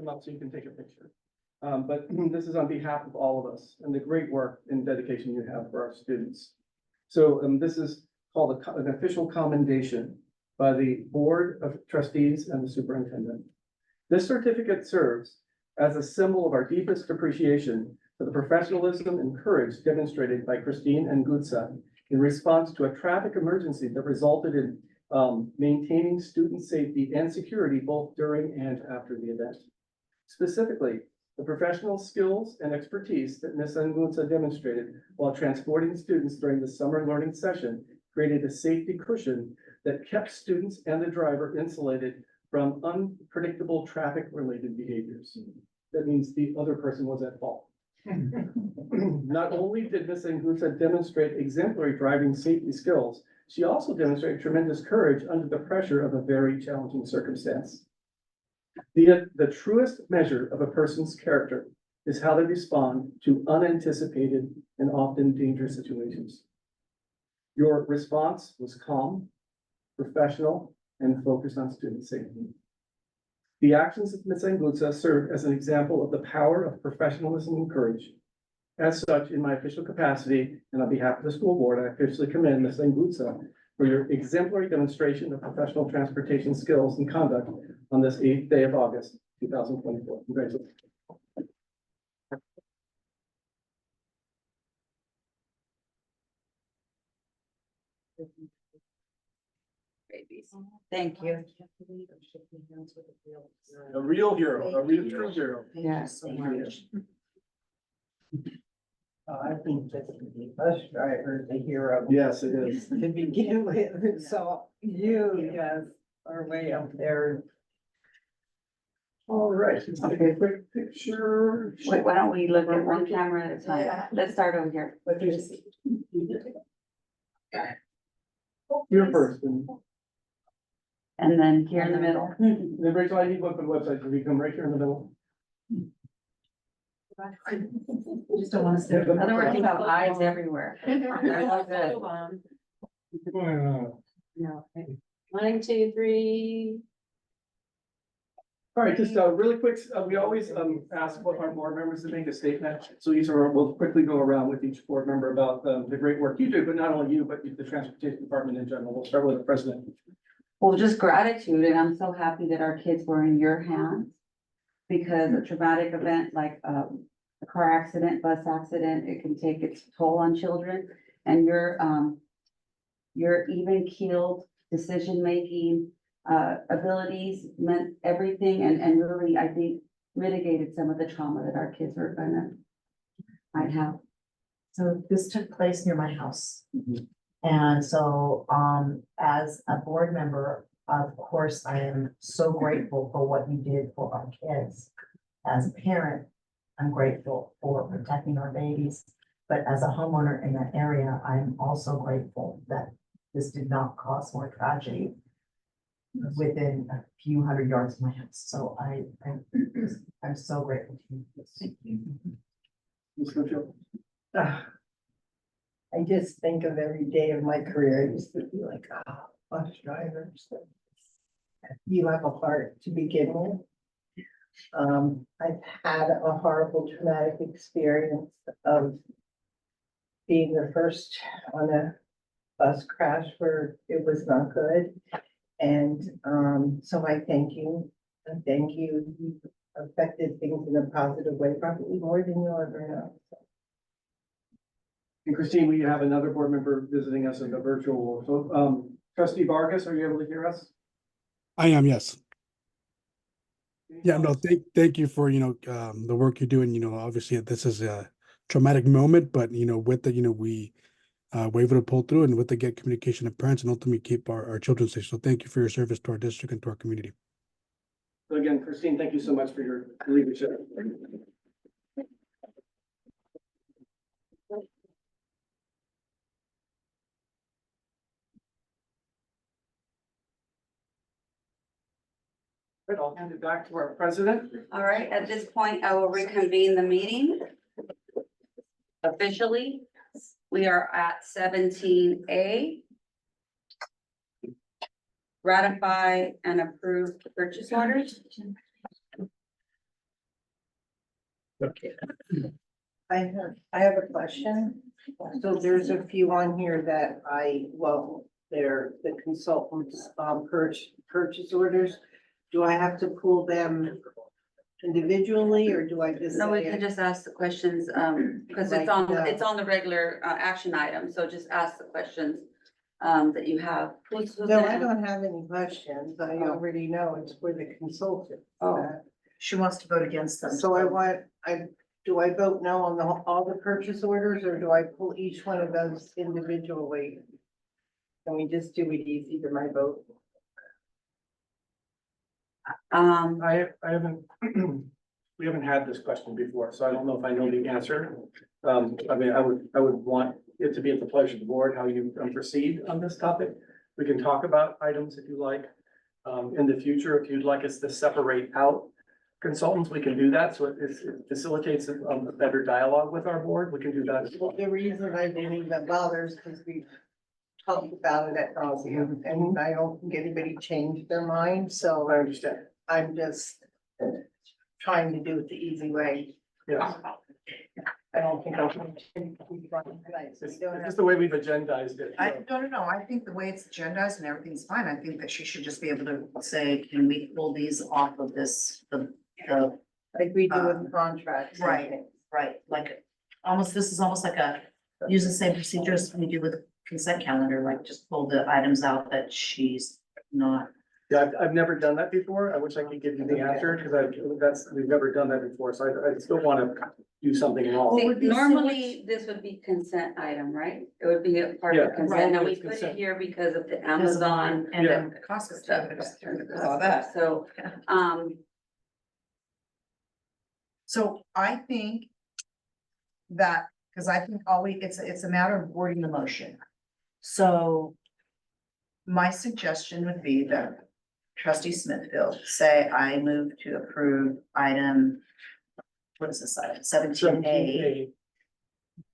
up so you can take a picture. But this is on behalf of all of us and the great work and dedication you have for our students. So this is called an official commendation by the Board of Trustees and the Superintendent. This certificate serves as a symbol of our deepest appreciation for the professionalism and courage demonstrated by Christine Ngutsa in response to a traffic emergency that resulted in maintaining student safety and security both during and after the event. Specifically, the professional skills and expertise that Ms. Ngutsa demonstrated while transporting students during the summer learning session created a safety cushion that kept students and the driver insulated from unpredictable traffic-related behaviors. That means the other person was at fault. Not only did Ms. Ngutsa demonstrate exemplary driving safety skills, she also demonstrated tremendous courage under the pressure of a very challenging circumstance. The truest measure of a person's character is how they respond to unanticipated and often dangerous situations. Your response was calm, professional, and focused on student safety. The actions of Ms. Ngutsa serve as an example of the power of professionalism and courage. As such, in my official capacity and on behalf of the school board, I officially commend Ms. Ngutsa for your exemplary demonstration of professional transportation skills and conduct on this 8th day of August, 2024. Congratulations. Babies. Thank you. A real hero, a real true hero. Yes. I think that the bus driver is a hero Yes, it is. to begin with, so you guys are way up there. All right, let's take a quick picture. Wait, why don't we look at one camera at a time? Let's start over here. You're first. And then here in the middle. Then Rachel, I need one for the website, so we come right here in the middle. Just don't want to stay. In other words, you have eyes everywhere. They're all good. No. 1, 2, 3. All right, just really quick, we always ask what our board members to make a statement. So we'll quickly go around with each board member about the great work you do, but not only you, but the transportation department in general. We'll start with the president. Well, just gratitude, and I'm so happy that our kids were in your hands. Because a traumatic event like a car accident, bus accident, it can take its toll on children. And your even-keeled decision-making abilities meant everything and really, I think, mitigated some of the trauma that our kids might have. So this took place near my house. And so, as a board member, of course, I am so grateful for what you did for our kids. As a parent, I'm grateful for protecting our babies. But as a homeowner in that area, I'm also grateful that this did not cause more tragedy within a few hundred yards of my house. So I'm so grateful to you. Thank you. Ms. Mitchell. I just think of every day of my career, I used to be like, bus drivers. You have a heart to begin with. I've had a horrible traumatic experience of being the first on a bus crash where it was not good. And so I thank you. affected things in a positive way, probably more than you ever know. And Christine, we have another board member visiting us in the virtual, so, trustee Vargas, are you able to hear us? I am, yes. Yeah, no, thank you for, the work you're doing, obviously this is a traumatic moment, but, with the, we were able to pull through and with the get communication of parents and ultimately keep our children safe. So thank you for your service to our district and to our community. So again, Christine, thank you so much for your leadership. Right, I'll hand it back to our president. All right, at this point, I will reconvene the meeting. Officially, we are at 17A. Ratify and approve purchase orders. I have a question. So there's a few on here that they're the consultants, purchase orders. Do I have to pull them individually or do I just? No, we say can it? just ask the questions, because Like, it's on the regular, action item, so just ask the questions, that you have. Who's No, gonna I ask? don't have any questions. I Oh. already know it's for the consultant. Oh. She wants to vote against them. So do I vote no on all the purchase orders or do I pull each one of those individually? Can we just do it easy to my vote? I haven't, we haven't had this question before, so I don't know if I know the answer. I mean, I would want it to be at the pleasure of the board, how you proceed on this topic. We can talk about items if you like. In the future, if you'd like us to separate out consultants, we can do that, so it facilitates a better dialogue with our board, we can do that as well. The reason I believe that bothers because we talked about it at nauseam and I don't think anybody changed their mind, so I understand, I'm just trying to do it the easy way. yes. I don't think I'm going to be running tonight. It's just the way we've agendized it. so. No, I think the way it's agendized and everything's fine. I think that she should just be able to say, can we pull these off of this, the, Like we do with contracts. right, like, this is almost like use the same procedures we do with consent calendar, like just pull the items out that she's not. Yeah, I've never done that before. I wish I could give you the answer, because we've never done that before, so I still want to do something else. See, would be so normally, this would be consent item, right? It would be a part of Yeah, the consent, and we it's put it consent. here because of the Amazon And Yeah. then the cost of stuff. all that. So, So I think that, because I think it's a matter of wording the motion. So my suggestion would be that trustee Smithfield say, I move to approve item, what is this item, 17A,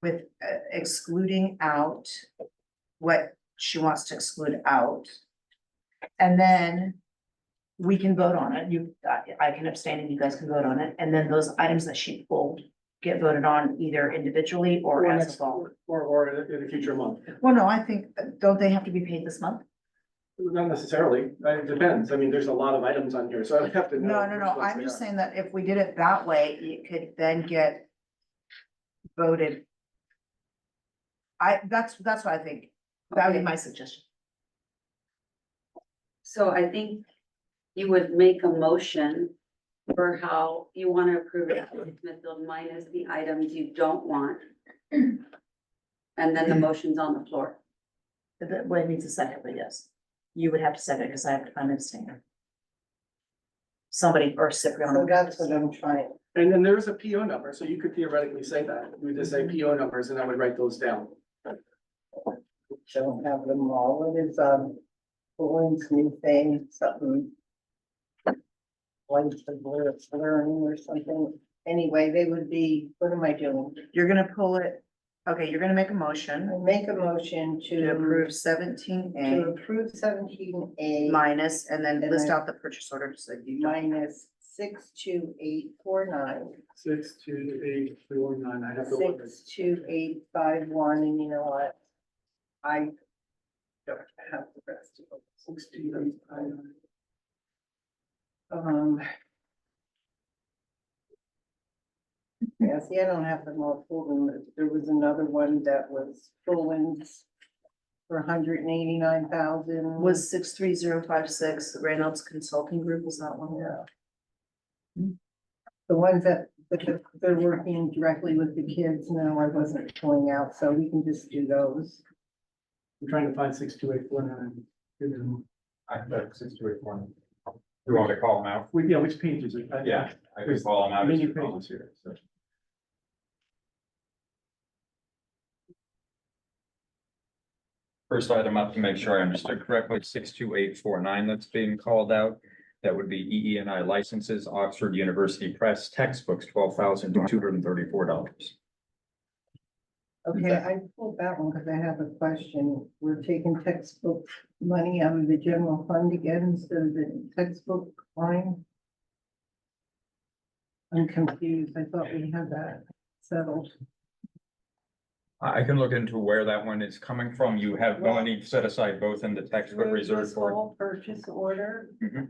with excluding out what she wants to exclude out. And then we can vote on it. I can abstain and you guys can vote on it. And then those items that she pulled get voted on either individually or as a next, bulk. or in a future month. Well, no, I think, don't they have to be paid this month? Not necessarily, it depends. I mean, there's a lot of items on here, so I would have to know. No, which ones I'm they just are. saying that if we did it that way, it could then get voted. That's what I think. That would be Okay. my suggestion. so I think you would make a motion for how you want to approve it, Smithfield, minus the items you don't want. And then the motion's on the floor. Well, it needs a second, but yes. You would have to second because I'm abstaining. Somebody or So Cipriano. that's what I'm trying. And then there's a PO number, so you could theoretically say that. You would just say PO numbers and I would write those down. Don't have them all. It is, Lauren's new thing, something. Like the learning or something. Anyway, they would be, what am I doing? You're gonna pull it, okay, you're gonna make a motion I make a motion to approve 17A approve 17A minus, and then And list then- out the purchase order so you don't. minus 62849. 62849, I have to look. 62851, and you know what? I don't have the rest of them. 62849. Yeah, see, I don't have them all pulled, and there was another one that was Fulton's for 189,000. Was 63056 Reynolds Consulting Group, was that one? Yeah. The ones that, they're working directly with the kids, no, I wasn't pulling out, so we can just do those. I'm trying to find 62849. I bet 62841. You want me to call them out? Yeah, which page is it? Yeah, I can call them out. as Many you call pages here, so. First item up to make sure I understood correctly, 62849 that's being called out. That would be EE&I licenses, Oxford University Press textbooks, $12,234. Okay, I pulled that one because I have a question. We're taking textbook money out of the general fund again instead of the textbook line. I'm confused. I thought we had that settled. I can look into where that one is coming from. You have money set aside both in the textbook Through reserve this for. whole purchase order. Mhm.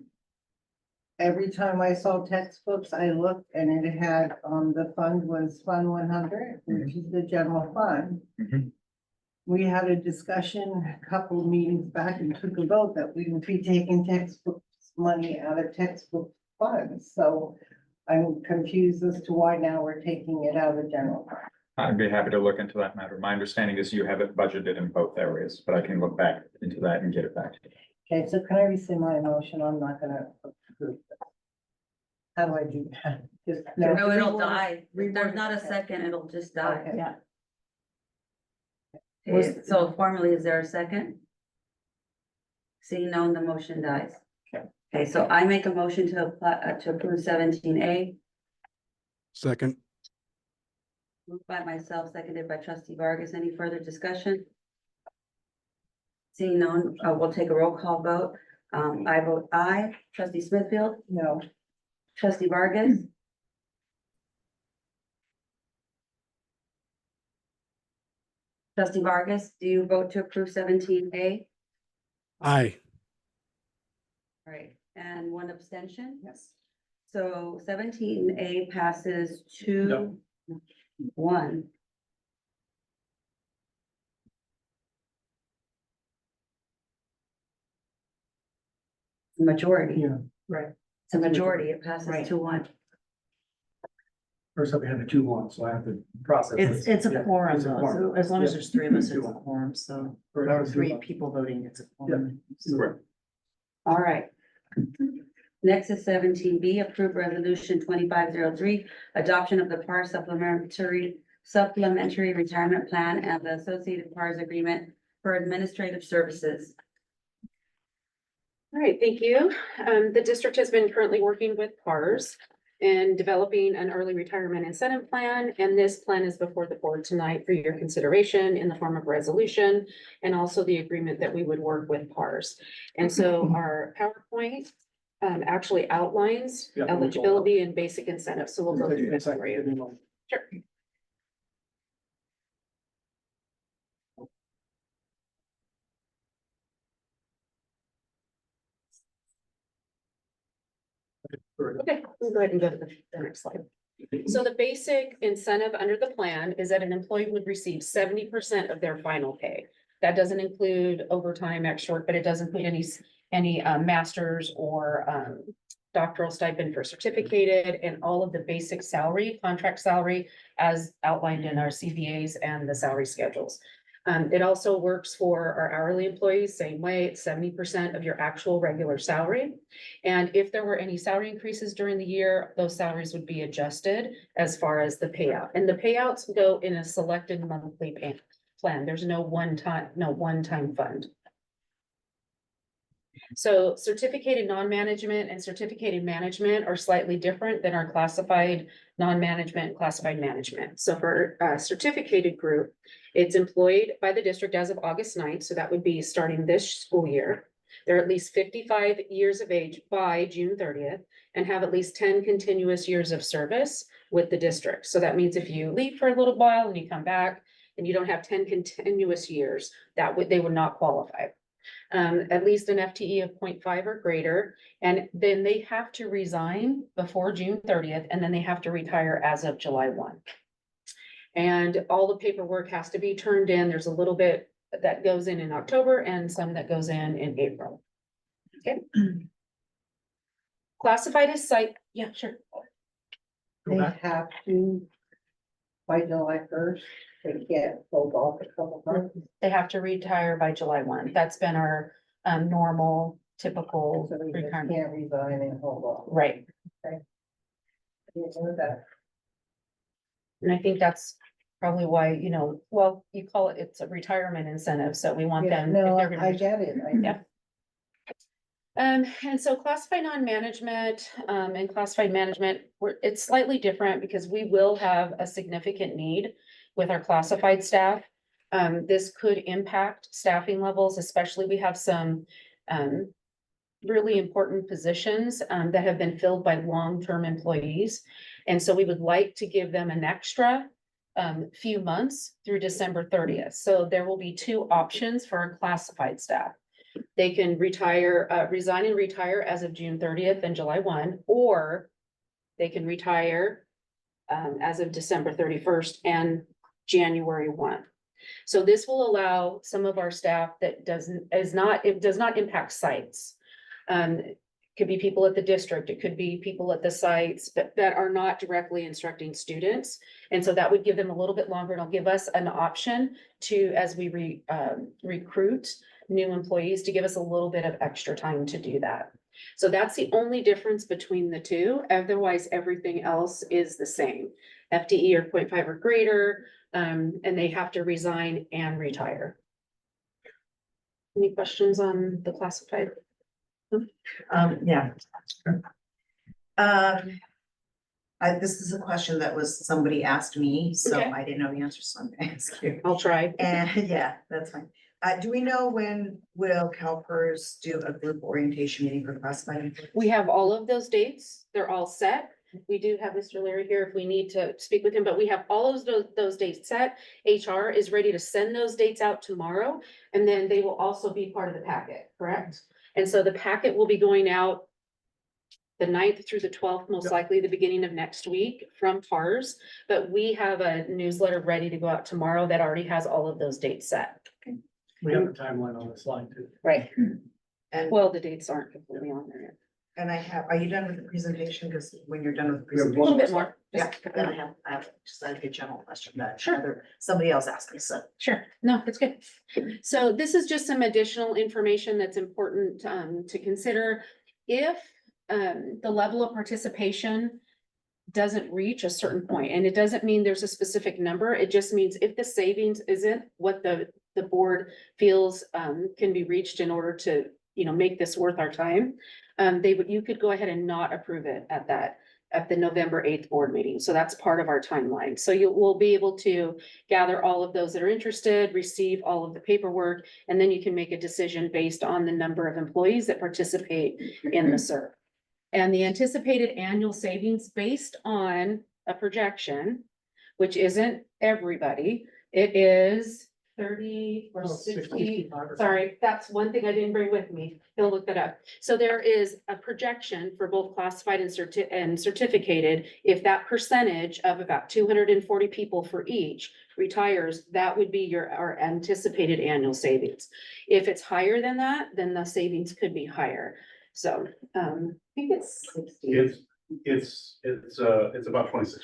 Every time I saw textbooks, I looked and it had, the fund was Fund 100, which is the general fund. Mhm. We had a discussion a couple of meetings back and took a vote that we would be taking textbooks money out of textbook funds, so I'm confused as to why now we're taking it out of the general fund. I'd be happy to look into that matter. My understanding is you have it budgeted in both areas, but I can look back into that and get it back to you. Okay, so can I rescind my motion? I'm not gonna approve this. How do I do that? Just No, it'll reword- die. If reword there's it. not a second, it'll just die. Okay. Yeah. Okay, so formally, is there a second? Seeing none, the motion dies. Okay, so I make a motion to apply, to approve 17A, Second, moved by myself, seconded by trustee Vargas. Any further discussion? Seeing none, we'll take a roll call vote. I vote aye. Trustee Smithfield, No, trustee Vargas. Trustee Vargas, do you vote to approve 17A? aye. All right, and one abstention? yes. So 17A passes No. 2-1. Majority, Yeah, right. it's a majority, it passes Right. 2-1. First up, we had a 2-1, so I have to process. It's, this. it's a Yeah, quorum it's a though, quorum. so as long as Yeah. there's three of us, it's a 2-1. quorum, so. Or Or not three 2-1. people voting, it's a quorum. Correct. All right. Next is 17B, approved resolution 2503, adoption of the PAR supplementary retirement plan and the associated PARs agreement for administrative services. All right, thank you. The district has been currently working with PARS in developing an early retirement incentive plan. And this plan is before the board tonight for your consideration in the form of resolution and also the agreement that we would work with PARS. And so our PowerPoint actually outlines Yeah, we'll go. eligibility and basic incentives. So we'll go through this for you. Sure. Okay, we'll go ahead and go to the next slide. So the basic incentive under the plan is that an employee would receive 70% of their final pay. That doesn't include overtime, extra work, but it does include any masters or doctoral stipend for certificated and all of the basic salary, contract salary as outlined in our CBAs and the salary schedules. It also works for our hourly employees, same way, it's 70% of your actual regular salary. And if there were any salary increases during the year, those salaries would be adjusted as far as the payout. And the payouts go in a selected monthly pay plan. There's no one-time fund. So certificated non-management and certificated management are slightly different than our classified non-management, classified management. So for a certificated group, it's employed by the district as of August 9th. So that would be starting this school year. They're at least 55 years of age by June 30th and have at least 10 continuous years of service with the district. So that means if you leave for a little while and you come back and you don't have 10 continuous years, they would not qualify. at least an FTE of 0.5 or greater. And then they have to resign before June 30th, and then they have to retire as of July 1. And all the paperwork has to be turned in. There's a little bit that goes in October and some that goes in April. Okay. Classified as site, yeah, sure. They have to, by July 1st, they can't hold off a couple months. They have to retire by July 1. That's been our normal, typical So they just retirement. can't resign and hold off. Right. Didn't know that. And I think that's probably why, you know, well, you call it, it's a retirement incentive, so we want Yeah, them. if no, they're gonna I be- get it. Yeah. And so classified non-management, and classified management, it's slightly different because we will have a significant need with our classified staff. This could impact staffing levels, especially we have some, really important positions, that have been filled by long-term employees. And so we would like to give them an extra, few months through December 30th. So there will be two options for our classified staff. They can retire, resign and retire as of June 30th and July 1, or they can retire as of December 31st and January 1. So this will allow some of our staff that it does not impact sites. It could be people at the district, it could be people at the sites that are not directly instructing students. And so that would give them a little bit longer, and it'll give us an option to, as we recruit new employees, to give us a little bit of extra time to do that. So that's the only difference between the two. Otherwise, everything else is the same. FTE or 0.5 or greater, and they have to resign and retire. Any questions on the classified? Yeah. This is a question that was, somebody asked me, so Okay. I didn't know the answer, so I'm gonna ask you. I'll try. And yeah, that's fine. Do we know when will CalPERS do a group orientation meeting for classified employees? We have all of those dates. They're all set. We do have Mr. Larry here if we need to speak with him, but we have all of those dates set. HR is ready to send those dates out tomorrow, and then they will also be part of the packet, correct? And so the packet will be going out the 9th through the 12th, most Yep. likely the beginning of next week from PARS. But we have a newsletter ready to go out tomorrow that already has all of those dates set. We have the timeline on the slide too. Right. And, Well, the dates aren't completely on there yet. and are you done with the presentation? Because when you're done with the We have A presentation. little bit more. Yeah, Just- then I have just like a general question that Sure. somebody else asked me, so. Sure, no, that's good. So this is just some additional information that's important to consider. If the level of participation doesn't reach a certain point, and it doesn't mean there's a specific number, it just means if the savings isn't what the board feels can be reached in order to, you know, make this worth our time, you could go ahead and not approve it at the November 8th board meeting. So that's part of our timeline. So we'll be able to gather all of those that are interested, receive all of the paperwork, and then you can make a decision based on the number of employees that participate in the SERP. And the anticipated annual savings based on a projection, which isn't everybody, it is 30 or 60. Sorry, that's one thing I didn't bring with me. He'll look that up. So there is a projection for both classified and certificated. If that percentage of about 240 people for each retires, that would be our anticipated annual savings. If it's higher than that, then the savings could be higher. So, I think it's 60. It's about 26%,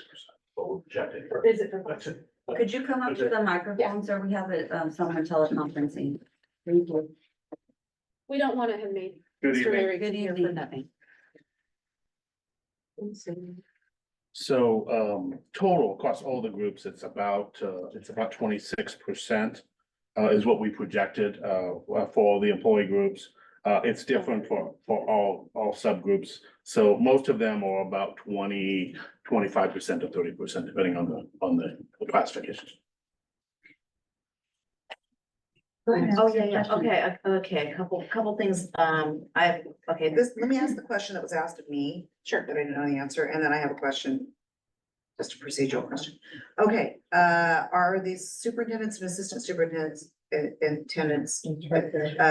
what we're projecting. Is it? Could you come up to the microphone, sir? We have someone teleconferencing. Thank you. We don't want to have made. Good Mr. evening. Larry Good here for evening. nothing. So, total across all the groups, it's about 26%, is what we projected, for all the employee groups. It's different for all subgroups. So most of them are about 25% or 30%, depending on the classifications. Oh, yeah, okay, couple things, let me ask the question that was asked of me, Sure. that I didn't know the answer, and then I have a question. Just a procedural question. Okay, are these superintendents and assistant superintendents attendance.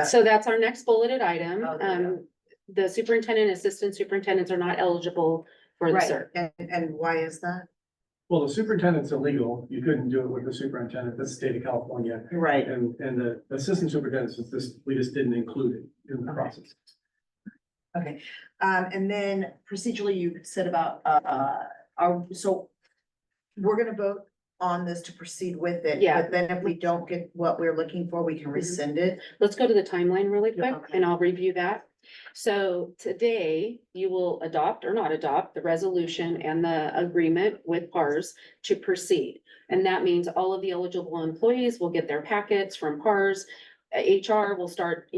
So that's our next bulleted item. Oh, there you go. The superintendent, assistant superintendents are not eligible for the Right, cert. and why is that? Well, the superintendent's illegal. You couldn't do it with the superintendent. That's the state of California. Right. And the assistant superintendent is this, we just didn't include it in the Okay. process. Okay, and then procedurally, you said about, so we're gonna vote on this to proceed with it. Yeah. But then if we don't get what we're looking for, we can rescind it. Let's go to the timeline really Yeah, quick okay. and I'll review that. So today you will adopt or not adopt the resolution and the agreement with PARS to proceed. And that means all of the eligible employees will get their packets from PARS. HR will start,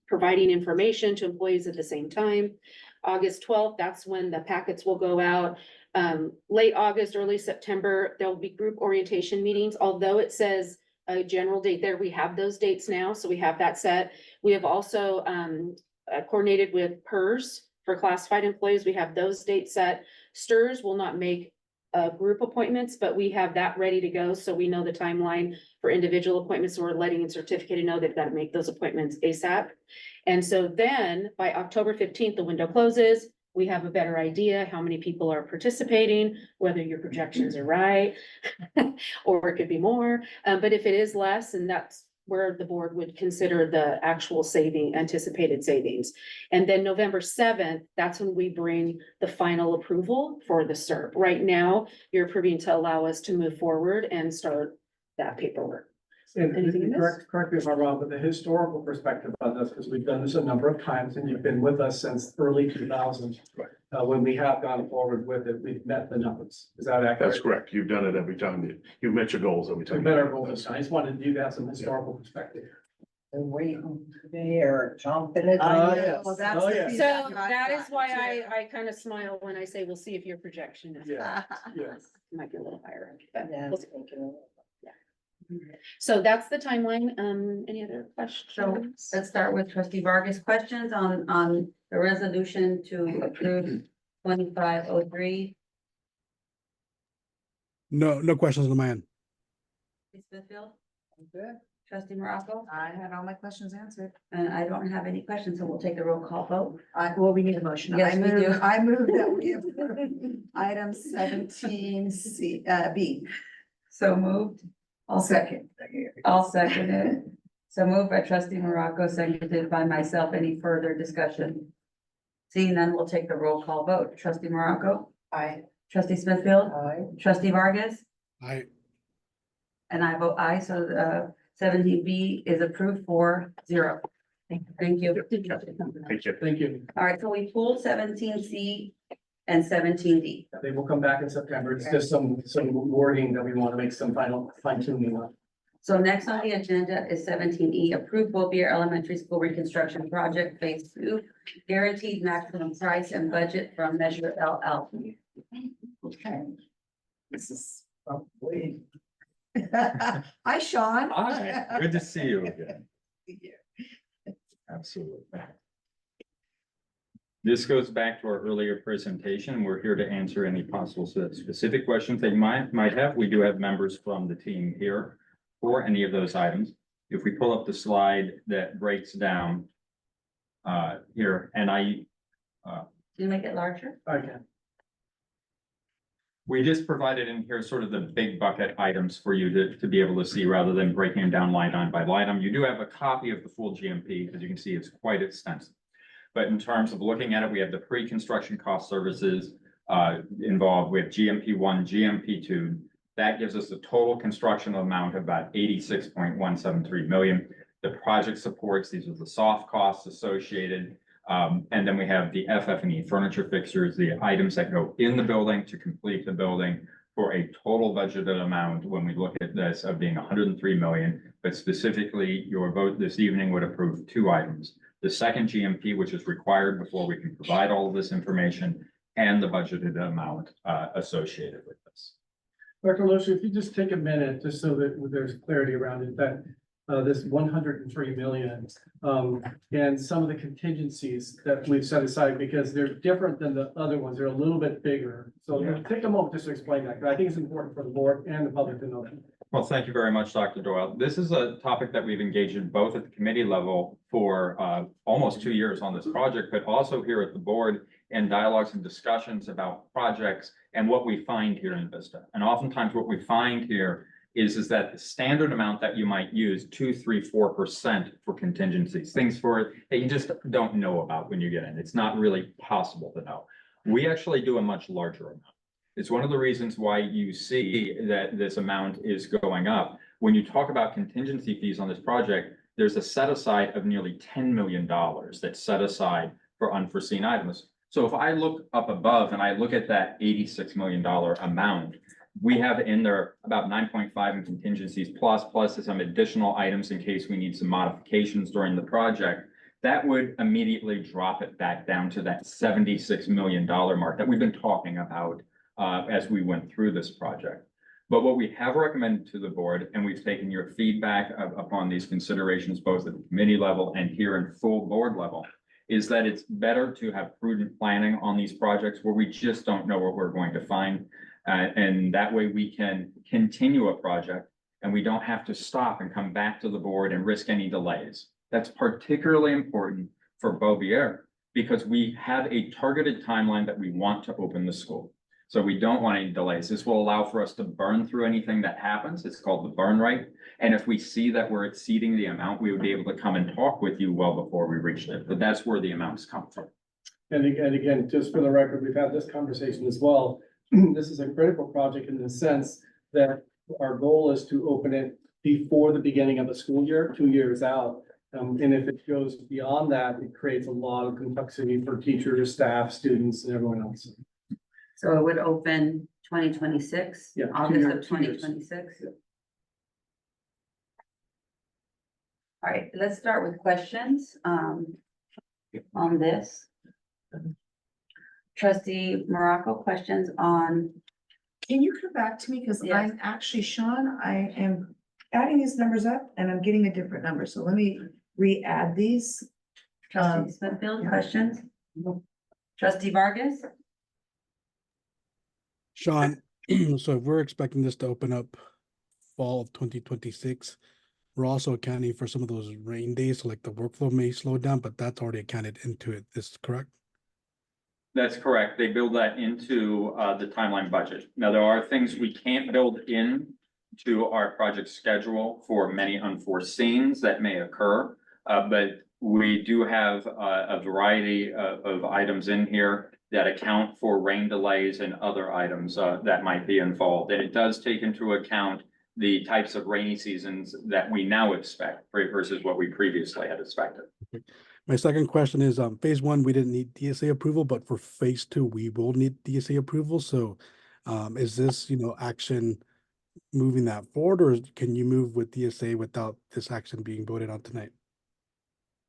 providing information to employees at the same time. August 12th, that's when the packets will go out. Late August, early September, there'll be group orientation meetings, although it says a general date there, we have those dates now, so we have that set. We have also coordinated with PERS for classified employees. We have those dates set. STRS will not make group appointments, but we have that ready to go, so we know the timeline for individual appointments. So we're letting the certificate know they've got to make those appointments ASAP. And so then by October 15th, the window closes. We have a better idea how many people are participating, whether your projections are right, or it could be more. But if it is less, and that's where the board would consider the actual anticipated savings. And then November 7th, that's when we bring the final approval for the CERP. Right now, you're approving to allow us to move forward and start that paperwork. And Anything you missed? correct me if I'm wrong, but the historical perspective on this, because we've done this a number of times and you've been with us since early 2000s. Right. When we have gone forward with it, we've met the numbers. Is that accurate? That's correct. You've done it every time. You've met your goals every We've time. met our goals. I just wanted to do that some historical perspective. And waiting there, jumping it. yes. Well, that's Oh, the yeah. feedback So I that is got, why too. I kind of smile when I say, we'll see if your projection is. Yeah, yes. Might be a little higher. but Yeah. we'll see. So that's the timeline. Any other questions? Let's start with trustee Vargas. Questions on the resolution to approve 2503. No questions on my end. Trustee Smithfield, Good. trustee Morocco, I had all my questions answered. and I don't have any questions, so we'll take a roll call vote. Well, we need a motion. Yes, we do. I move that we approve item 17C, B. So moved. I'll second. I'll second it. So moved by trustee Morocco, seconded by myself. Any further discussion? Seeing none, we'll take the roll call vote. Trustee Morocco, Aye. trustee Smithfield, Aye. trustee Vargas, I and I vote aye. So 17B is approved 4-0. Thank you. Thank you. Thank you. All right, so we pulled 17C and 17D. They will come back in September. It's just some wording that we want to make some final fine tuning on. So next on the agenda is 17E, approved Bobier Elementary School Reconstruction Project Phase 2, guaranteed maximum price and budget from Measure LL. Okay. This is probably. Hi, Sean. Hi, good to see you again. Absolutely. This goes back to our earlier presentation. We're here to answer any possible specific questions that you might have. We do have members from the team here for any of those items. If we pull up the slide that breaks down here, and Can you make it larger? Okay. we just provided in here sort of the big bucket items for you to be able to see rather than breaking them down line item by line item. You do have a copy of the full GMP, as you can see, it's quite extensive. But in terms of looking at it, we have the pre-construction cost services involved with GMP 1, GMP 2. That gives us a total construction amount of about 86.173 million. The project supports, these are the soft costs associated. And then we have the FF&E, furniture fixtures, the items that go in the building to complete the building for a total budgeted amount when we look at this of being 103 million. But specifically, your vote this evening would approve two items. The second GMP, which is required before we can provide all of this information, and the budgeted amount associated with this. Dr. Loshi, if you just take a minute, just so that there's clarity around it, that this 103 million and some of the contingencies that we've set aside, because they're different than the other ones. They're a little bit bigger. So take a moment just to explain that, because I think it's important for the board and the public to know that. Well, thank you very much, Dr. Doyle. This is a topic that we've engaged in both at the committee level for almost 2 years on this project, but also here at the board in dialogues and discussions about projects and what we find here in Vista. And oftentimes what we find here is that the standard amount that you might use, 2, 3, 4% for contingencies, things for it that you just don't know about when you get in. It's not really possible to know. We actually do a much larger amount. It's one of the reasons why you see that this amount is going up. When you talk about contingency fees on this project, there's a set aside of nearly $10 million that's set aside for unforeseen items. So if I look up above and I look at that $86 million amount, we have in there about 9.5 in contingencies plus some additional items in case we need some modifications during the project. That would immediately drop it back down to that $76 million mark that we've been talking about as we went through this project. But what we have recommended to the board, and we've taken your feedback upon these considerations, both at the committee level and here in full board level, is that it's better to have prudent planning on these projects where we just don't know what we're going to find. And that way we can continue a project and we don't have to stop and come back to the board and risk any delays. That's particularly important for Beaubier because we have a targeted timeline that we want to open the school. So we don't want any delays. This will allow for us to burn through anything that happens. It's called the burn rate. And if we see that we're exceeding the amount, we would be able to come and talk with you well before we reach it. But that's where the amounts come from. And again, just for the record, we've had this conversation as well. This is a critical project in the sense that our goal is to open it before the beginning of the school year, 2 years out. And if it goes beyond that, it creates a lot of complexity for teachers, staff, students, and everyone else. So it would open 2026, Yeah, August of 2 years. 2026. All right, let's start with questions on this. Trustee Morocco, questions on, Can you come back to me? Because Yes. I'm actually, Sean, I am adding these numbers up and I'm getting a different number. So let me re-add these. Trustee Smithfield, questions? Trustee Vargas? Sean, so if we're expecting this to open up fall of 2026, we're also accounting for some of those rain days, so like the workflow may slow down, but that's already accounted into it. Is correct? That's correct. They build that into the timeline budget. Now, there are things we can't build in to our project schedule for many unforeseens that may occur. But we do have a variety of items in here that account for rain delays and other items that might be involved. And it does take into account the types of rainy seasons that we now expect versus what we previously had expected. My second question is, phase one, we didn't need DSA approval, but for phase two, we will need DSA approval. So, is this, action moving that forward, or can you move with DSA without this action being voted on tonight?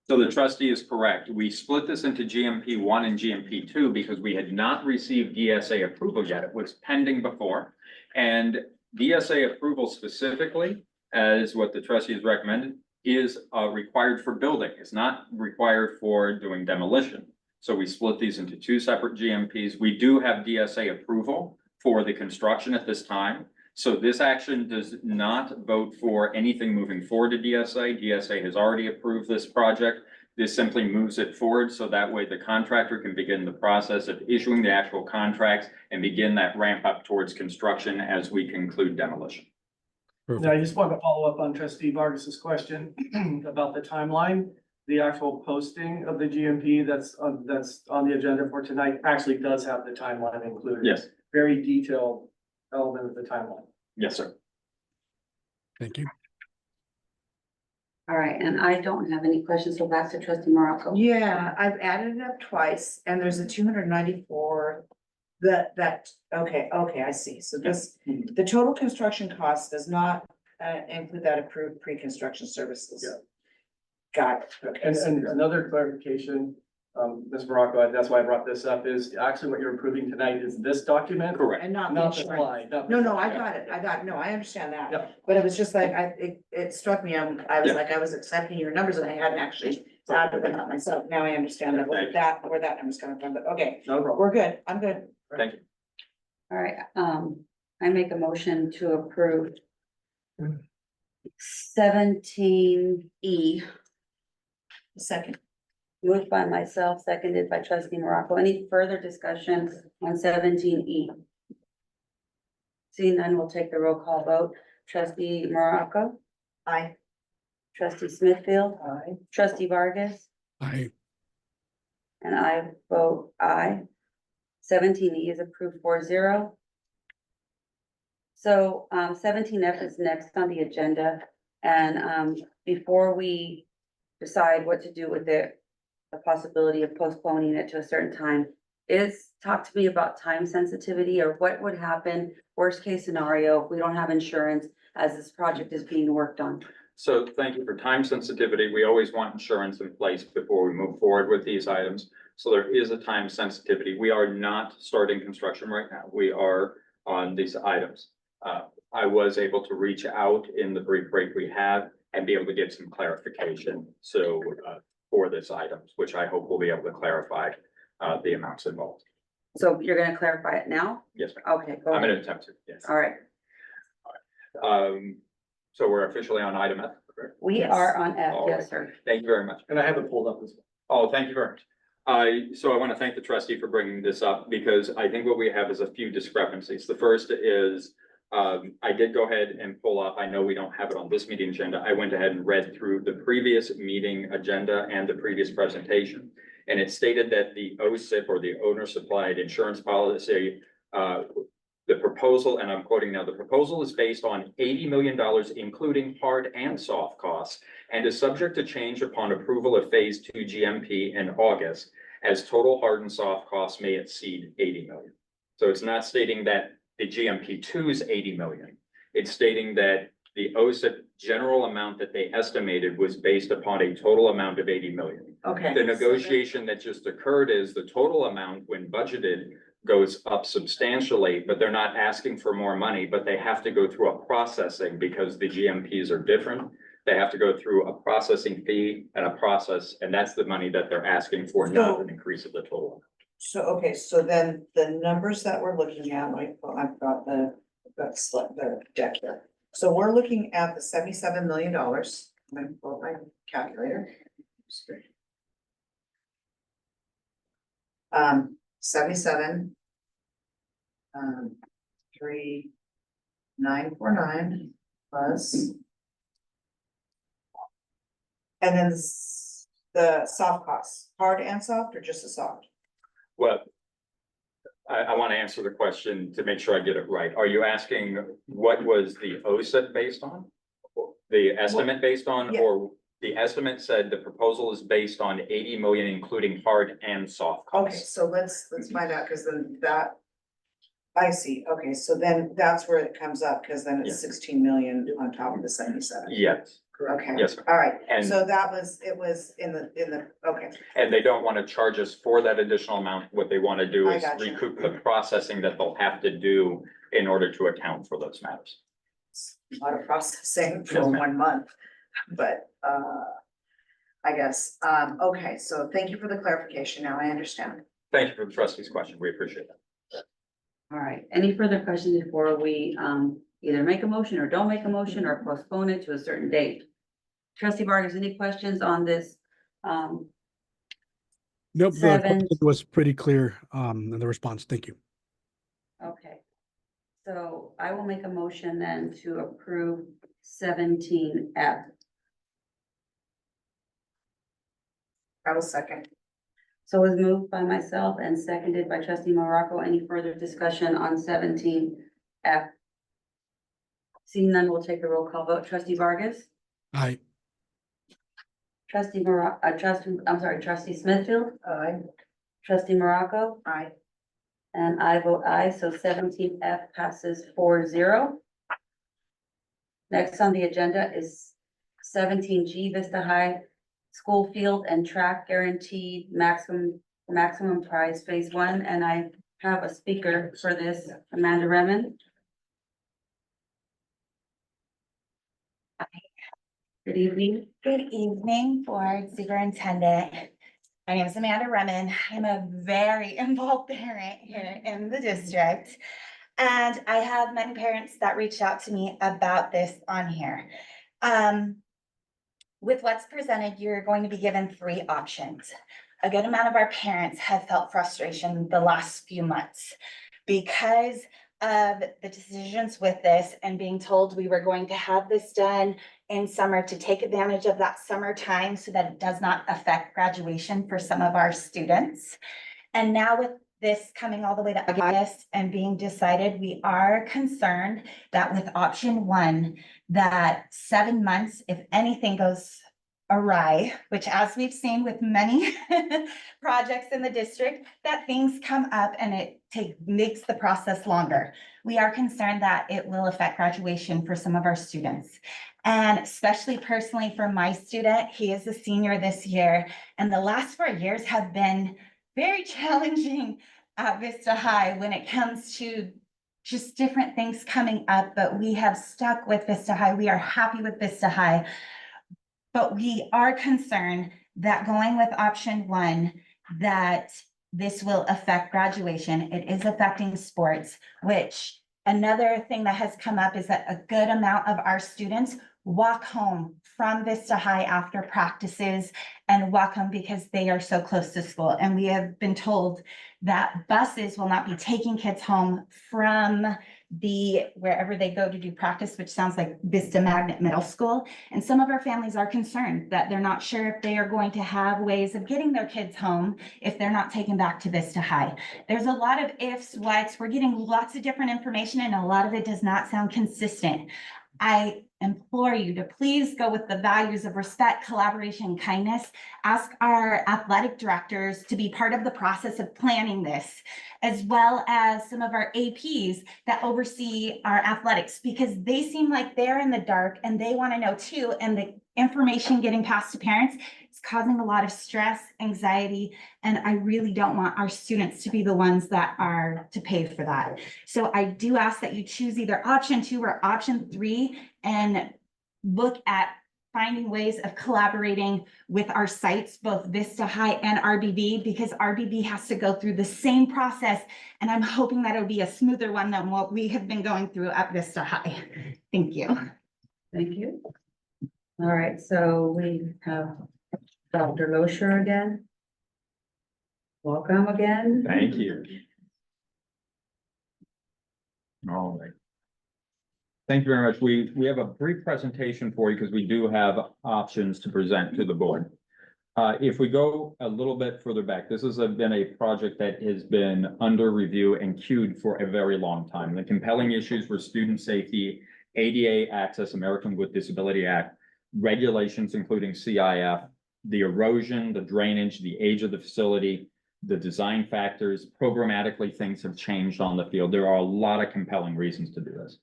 So the trustee is correct. We split this into GMP 1 and GMP 2 because we had not received DSA approval yet. It was pending before. And DSA approval specifically, as what the trustee has recommended, is required for building. It's not required for doing demolition. So we split these into 2 separate GMPs. We do have DSA approval for the construction at this time. So this action does not vote for anything moving forward to DSA. DSA has already approved this project. This simply moves it forward so that way the contractor can begin the process of issuing the actual contracts and begin that ramp up towards construction as we conclude demolition. Perfect. Now, I just wanted to follow up on Trustee Vargas's question about the timeline. The actual posting of the GMP that's on the agenda for tonight actually does have the timeline included. Yes, Very detailed element of the timeline. yes, sir. Thank you. All right, and I don't have any questions, so back to Trustee Morocco. Yeah, I've added it up twice and there's a 294. Okay, I see. So this, the total construction cost does not include that approved pre-construction services. Yeah. Got it. Okay. And another clarification, Ms. Morocco, that's why I brought this up, is actually what you're approving tonight is this document. Correct. And not the Not the insurance. slide. not the No, slide. I got it. No, I understand that. Yeah. But it was just like, it struck me, I was Yeah. like, I was accepting your numbers and I hadn't actually added them up myself. Now I understand that, where that number's coming from, but okay, No problem. we're good. I'm good. Thank you. All right, I make a motion to approve 17E, Second. moved by myself, seconded by trustee Morocco. Any further discussion on 17E? Seeing none, we'll take the roll call vote. Trustee Morocco, Aye. trustee Smithfield, Aye. trustee Vargas, I, and I vote aye. 17E is approved 4-0. So 17F is next on the agenda, and before we decide what to do with it, the possibility of postponing it to a certain time, talk to me about time sensitivity, or what would happen, worst case scenario, if we don't have insurance as this project is being worked on. So thank you for time sensitivity. We always want insurance in place before we move forward with these items. So there is a time sensitivity. We are not starting construction right now. We are on these items. I was able to reach out in the brief break we had and be able to give some clarification. So for this items, which I hope will be able to clarify the amounts involved. So you're gonna clarify it now? Yes, ma'am. Okay, go I'm ahead. gonna attempt to, yes. All right, So we're officially on item F, correct? we Yes. are on F, All yes, right. sir. Thank you very much. And I have it pulled up as well. Oh, thank you very much. So I want to thank the trustee for bringing this up, because I think what we have is a few discrepancies. The first is, I did go ahead and pull up, I know we don't have it on this meeting agenda. I went ahead and read through the previous meeting agenda and the previous presentation. And it stated that the OSIP, or the owner supplied insurance policy, the proposal, and I'm quoting now, the proposal is based on $80 million, including hard and soft costs, and is subject to change upon approval of phase 2 GMP in August, as total hard and soft costs may exceed 80 million. So it's not stating that the GMP 2 is 80 million. It's stating that the OSIP general amount that they estimated was based upon a total amount of 80 million. Okay. The negotiation that just occurred is the total amount, when budgeted, goes up substantially, but they're not asking for more money, but they have to go through a processing, because the GMPs are different. They have to go through a processing fee and a process, and that's the money that they're asking for, not an increase of the total. So, okay, so then the numbers that we're looking at, I've got the deck here. So we're looking at the $77 million. I'm gonna pull up my calculator. 77. 3,949 plus. And then the soft costs, hard and soft, or just the soft? Well, I want to answer the question to make sure I get it right. Are you asking what was the OSIP based on? The estimate based on, yeah. or the estimate said the proposal is based on 80 million, including hard and soft Okay, costs? so let's find out, because then that. I see, okay, so then that's where it comes up, because then Yeah. it's 16 million on top of the 77. Yes, Okay. yes, ma'am. All right, And- so it was in the, okay, And they don't want to charge us for that additional amount. What they want to do I is gotcha. recoup the processing that they'll have to do in order to account for those matters. it's a lot of processing Yes, for ma'am. 1 month, but, I guess, okay, so thank you for the clarification, now I understand. Thank you for the trustee's question. We appreciate that. All right, any further questions before we either make a motion or don't make a motion or postpone it to a certain date? Trustee Vargas, any questions on this? nope, the Seven. question was pretty clear, in the response. Thank you. Okay. So I will make a motion then to approve 17F. I will second. So it was moved by myself and seconded by trustee Morocco. Any further discussion on 17F? Seeing none, we'll take the roll call vote. Trustee Vargas? I, Trustee trustee Smithfield? Aye. Trustee Morocco? Aye. And I vote aye, so 17F passes 4-0. Next on the agenda is 17G, Vista High School Field and Track Guaranteed Maximum Prize Phase 1, and I have a speaker for this, Amanda Remen. Good evening. Good evening, Board Superintendent. My name is Amanda Remen. I'm a very involved parent here in the district. And I have many parents that reached out to me about this on here. With what's presented, you're going to be given 3 options. A good amount of our parents have felt frustration the last few months because of the decisions with this and being told we were going to have this done in summer to take advantage of that summer time so that it does not affect graduation for some of our students. And now with this coming all the way to August and being decided, we are concerned that with option 1, that 7 months, if anything goes awry, which as we've seen with many projects in the district, that things come up and it makes the process longer. We are concerned that it will affect graduation for some of our students. And especially personally for my student, he is a senior this year, and the last 4 years have been very challenging at Vista High when it comes to just different things coming up, but we have stuck with Vista High. We are happy with Vista High. But we are concerned that going with option 1, that this will affect graduation. It is affecting sports, which another thing that has come up is that a good amount of our students walk home from Vista High after practices and walk home because they are so close to school. And we have been told that buses will not be taking kids home from wherever they go to do practice, which sounds like Vista Magnet Middle School. And some of our families are concerned that they're not sure if they are going to have ways of getting their kids home if they're not taken back to Vista High. There's a lot of ifs, whats, we're getting lots of different information and a lot of it does not sound consistent. I implore you to please go with the values of respect, collaboration, kindness. Ask our athletic directors to be part of the process of planning this, as well as some of our APs that oversee our athletics, because they seem like they're in the dark and they want to know too. And the information getting passed to parents is causing a lot of stress, anxiety, and I really don't want our students to be the ones that are to pay for that. So I do ask that you choose either option 2 or option 3 and look at finding ways of collaborating with our sites, both Vista High and RBB, because RBB has to go through the same process. And I'm hoping that it'll be a smoother one than what we have been going through at Vista High. Thank you. Thank you. All right, so we have Dr. Loescher again. Welcome again. Thank you. All right. Thank you very much. We have a brief presentation for you because we do have options to present to the board. If we go a little bit further back, this has been a project that has been under review and queued for a very long time. The compelling issues were student safety, ADA access, American with Disability Act, regulations including CIF, the erosion, the drainage, the age of the facility, the design factors. Programmatically, things have changed on the field. There are a lot of compelling reasons to do this.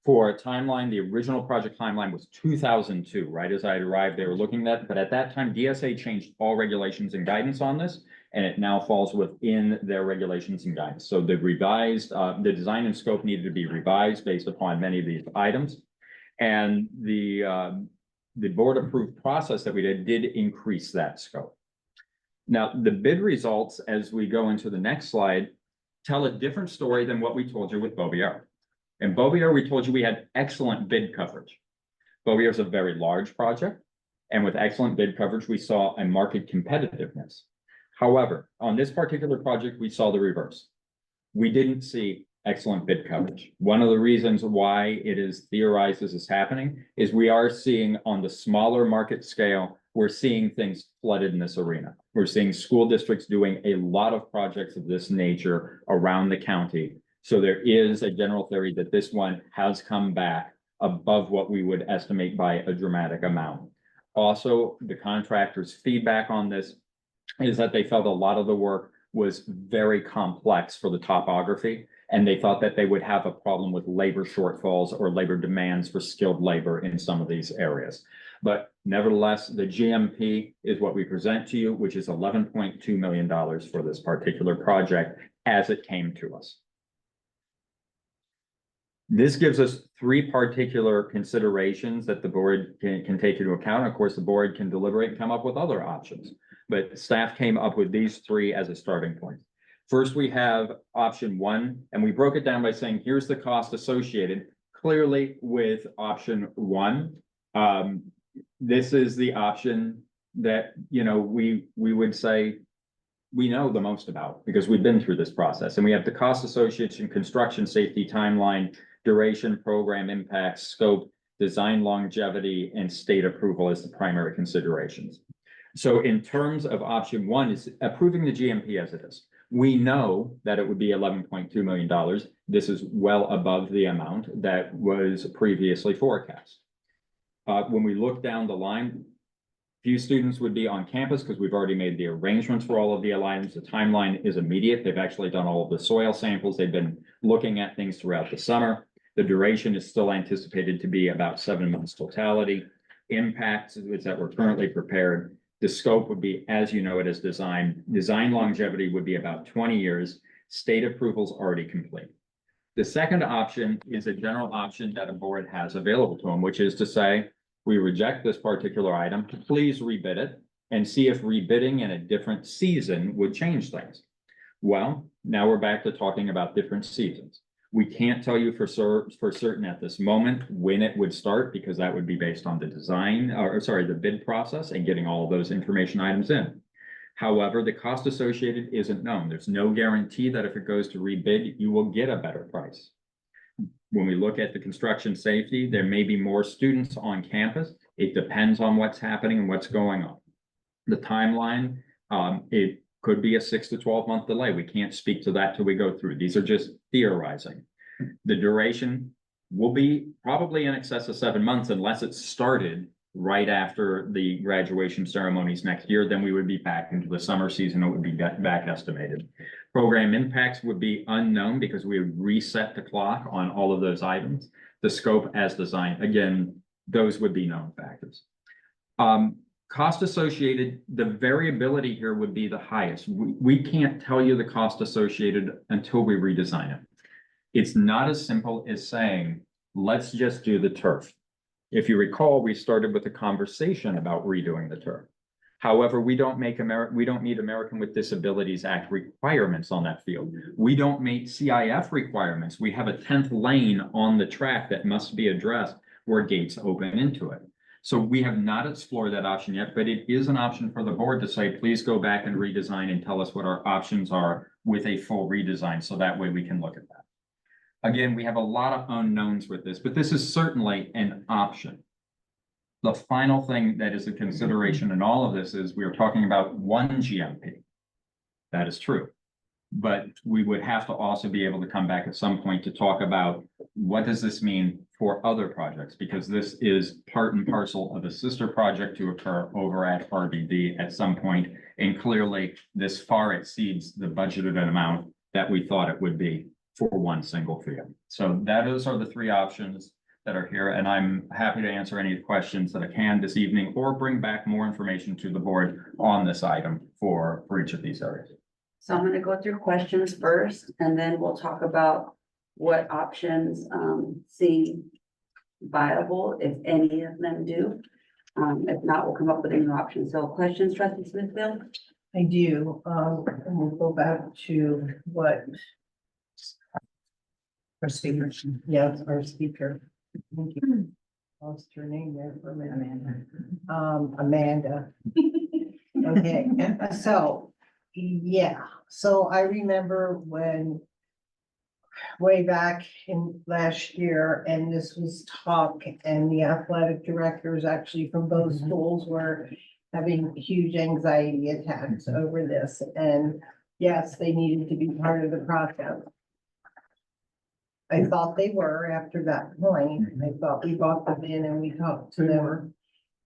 For a timeline, the original project timeline was 2002, right as I had arrived, they were looking at, but at that time, DSA changed all regulations and guidance on this, and it now falls within their regulations and guidance. So the revised, the design and scope needed to be revised based upon many of these items. And the board approved process that we did increase that scope. Now, the bid results, as we go into the next slide, tell a different story than what we told you with Beaubier. In Beaubier, we told you we had excellent bid coverage. Beaubier is a very large project, and with excellent bid coverage, we saw a market competitiveness. However, on this particular project, we saw the reverse. We didn't see excellent bid coverage. One of the reasons why it is theorized this is happening is we are seeing on the smaller market scale, we're seeing things flooded in this arena. We're seeing school districts doing a lot of projects of this nature around the county. So there is a general theory that this one has come back above what we would estimate by a dramatic amount. Also, the contractor's feedback on this is that they felt a lot of the work was very complex for the topography, and they thought that they would have a problem with labor shortfalls or labor demands for skilled labor in some of these areas. But nevertheless, the GMP is what we present to you, which is $11.2 million for this particular project as it came to us. This gives us 3 particular considerations that the board can take into account. Of course, the board can deliberate and come up with other options, but staff came up with these 3 as a starting point. First, we have option one, and we broke it down by saying, here's the cost associated. Clearly with option one, this is the option that, you know, we would say we know the most about because we've been through this process, and we have the cost association, construction safety, timeline, duration, program impacts, scope, design longevity, and state approval as the primary considerations. So in terms of option one is approving the GMP as it is. We know that it would be $11.2 million. This is well above the amount that was previously forecast. When we look down the line, few students would be on campus because we've already made the arrangements for all of the items. The timeline is immediate. They've actually done all of the soil samples. They've been looking at things throughout the summer. The duration is still anticipated to be about 7 months totality. Impacts is that we're currently prepared. The scope would be, as you know it is designed. Design longevity would be about 20 years. State approval's already complete. The second option is a general option that a board has available to them, which is to say, we reject this particular item, please rebid it and see if rebidding in a different season would change things. Well, now we're back to talking about different seasons. We can't tell you for certain at this moment when it would start because that would be based on the design, or sorry, the bid process and getting all of those information items in. However, the cost associated isn't known. There's no guarantee that if it goes to rebid, you will get a better price. When we look at the construction safety, there may be more students on campus. It depends on what's happening and what's going on. The timeline, it could be a 6 to 12 month delay. We can't speak to that till we go through. These are just theorizing. The duration will be probably in excess of 7 months unless it started right after the graduation ceremonies next year. Then we would be back into the summer season. It would be back estimated. Program impacts would be unknown because we would reset the clock on all of those items. The scope as designed, again, those would be known factors. Cost associated, the variability here would be the highest. We can't tell you the cost associated until we redesign it. It's not as simple as saying, let's just do the turf. If you recall, we started with a conversation about redoing the turf. However, we don't meet American with Disabilities Act requirements on that field. We don't meet CIF requirements. We have a 10th lane on the track that must be addressed where gates open into it. So we have not explored that option yet, but it is an option for the board to say, please go back and redesign and tell us what our options are with a full redesign. So that way we can look at that. Again, we have a lot of unknowns with this, but this is certainly an option. The final thing that is a consideration in all of this is we are talking about one GMP. That is true. But we would have to also be able to come back at some point to talk about what does this mean for other projects? Because this is part and parcel of a sister project to occur over at RBD at some point. And clearly this far exceeds the budgeted amount that we thought it would be for one single field. So those are the three options that are here. And I'm happy to answer any questions that I can this evening or bring back more information to the board on this item for each of these areas. So I'm gonna go through questions first, and then we'll talk about what options seem viable, if any of them do. If not, we'll come up with a new option. So questions, Trustee Smithfield? I do, and we'll go back to what our speaker, yes, our speaker. Thank you. Lost her name there for a minute. Amanda. Okay, so, yeah, so I remember when way back in last year, and this was talk, and the athletic directors actually from both schools were having huge anxiety attacks over this, and yes, they needed to be part of the process. I thought they were after that point. I thought we brought them in and we talked to them.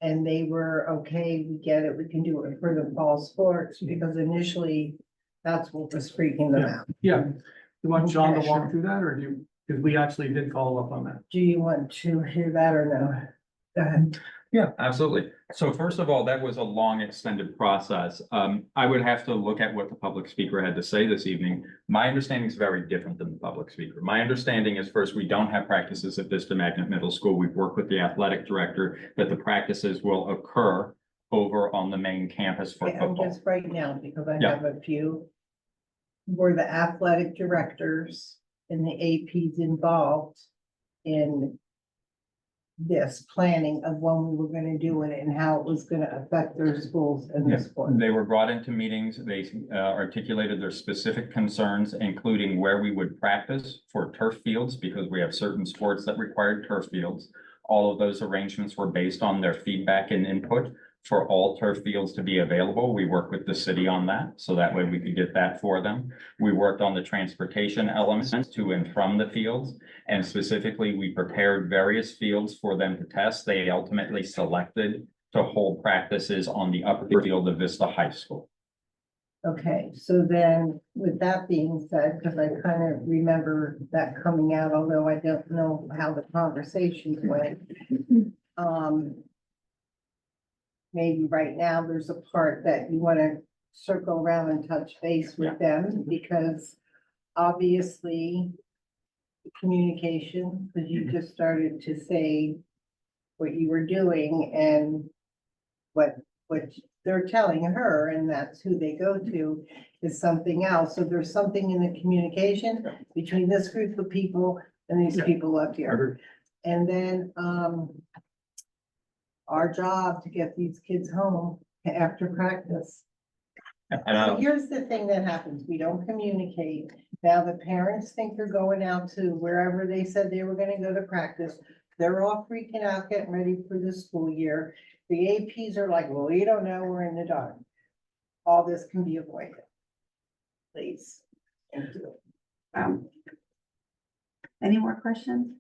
And they were, okay, we get it, we can do it for the fall sports, because initially that's what was freaking them out. Yeah. You want John to walk through that, or because we actually did follow up on that. Do you want to hear that or no? Go ahead. Yeah, absolutely. So first of all, that was a long extended process. I would have to look at what the public speaker had to say this evening. My understanding is very different than the public speaker. My understanding is first, we don't have practices at Vista Magnet Middle School. We've worked with the athletic director that the practices will occur over on the main campus for Yeah, football. just right now, because I Yeah. have a few. were the athletic directors and the APs involved in this planning of when we were gonna do it and how it was gonna affect their schools and the Yes, sport? they were brought into meetings, they articulated their specific concerns, including where we would practice for turf fields, because we have certain sports that required turf fields. All of those arrangements were based on their feedback and input for all turf fields to be available. We worked with the city on that, so that way we could get that for them. We worked on the transportation elements to and from the fields. And specifically, we prepared various fields for them to test. They ultimately selected to hold practices on the upper field of Vista High School. Okay, so then with that being said, because I kind of remember that coming out, although I don't know how the conversations went. Maybe right now there's a part that you want to circle around and touch base with them because obviously communication, because you just started to say what you were doing and what they're telling her, and that's who they go to, is something else. So there's something in the communication between this group of people and these people up here. And then, our job to get these kids home after practice. So here's the thing that happens, we don't communicate. Now the parents think they're going out to wherever they said they were gonna go to practice. They're all freaking out, getting ready for the school year. The APs are like, well, we don't know, we're in the dark. All this can be avoided. Please. Thank you. Any more questions?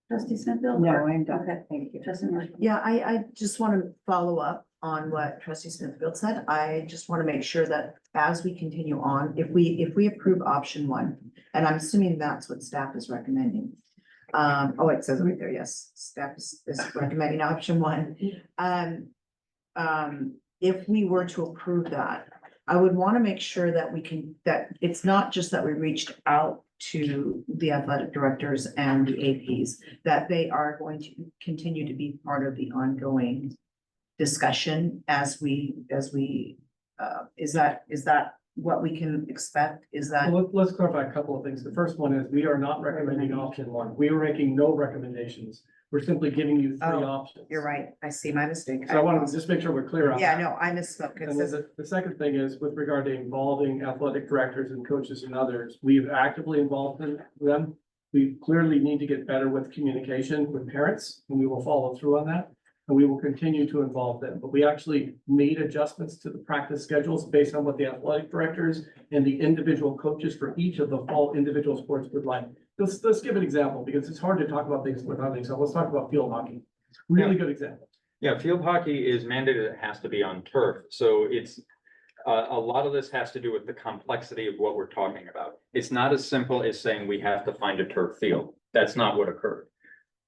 Trustee Smithfield? No, I'm done. Okay. Thank you. Trustee Marshall? Yeah, I just want to follow up on what trustee Smithfield said. I just want to make sure that as we continue on, if we approve option one, and I'm assuming that's what staff is recommending. Oh, it says right there, yes, staff is recommending option one. If we were to approve that, I would want to make sure that that it's not just that we reached out to the athletic directors and the APs, that they are going to continue to be part of the ongoing discussion as we, is that what we can expect? Is that? Well, let's clarify a couple of things. The first one is we are not recommending option one. We are making no recommendations. We're simply giving you three Oh, options. You're right. I see my mistake. So I wanted to just make sure we're clear on Yeah, that. no, I misspoke. It And then says, the second thing is with regard to involving athletic directors and coaches and others, we've actively involved them. We clearly need to get better with communication with parents, and we will follow through on that. And we will continue to involve them, but we actually made adjustments to the practice schedules based on what the athletic directors and the individual coaches for each of the fall individual sports would like. Let's give an example, because it's hard to talk about things without an example. Let's talk about field hockey. Really good example. Yeah, field hockey is mandated, it has to be on turf, so it's, a lot of this has to do with the complexity of what we're talking about. It's not as simple as saying we have to find a turf field. That's not what occurred.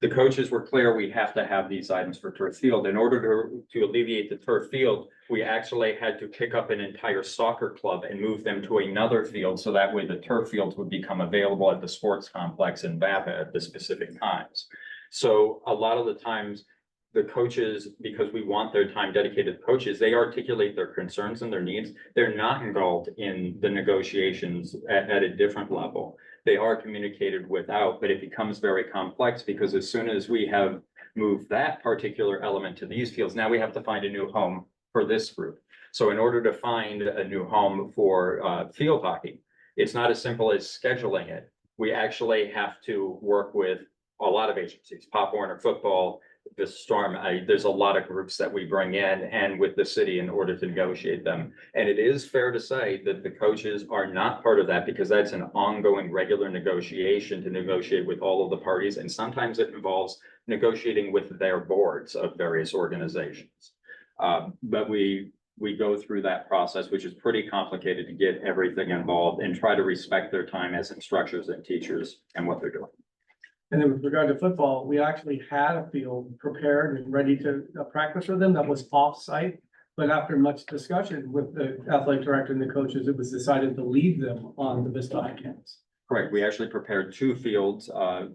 The coaches were clear, we have to have these items for turf field. In order to alleviate the turf field, we actually had to pick up an entire soccer club and move them to another field, so that way the turf fields would become available at the sports complex in Vapa at the specific times. So a lot of the times, the coaches, because we want their time dedicated coaches, they articulate their concerns and their needs. They're not involved in the negotiations at a different level. They are communicated without, but it becomes very complex because as soon as we have moved that particular element to these fields, now we have to find a new home for this group. So in order to find a new home for field hockey, it's not as simple as scheduling it. We actually have to work with a lot of agencies, Pop Warner Football, this storm, there's a lot of groups that we bring in and with the city in order to negotiate them. And it is fair to say that the coaches are not part of that because that's an ongoing regular negotiation to negotiate with all of the parties. And sometimes it involves negotiating with their boards of various organizations. But we go through that process, which is pretty complicated to get everything involved and try to respect their time as instructors and teachers and what they're doing. And then with regard to football, we actually had a field prepared and ready to practice for them that was off-site. But after much discussion with the athletic director and the coaches, it was decided to leave them on the Vista High campus. Correct. We actually prepared two fields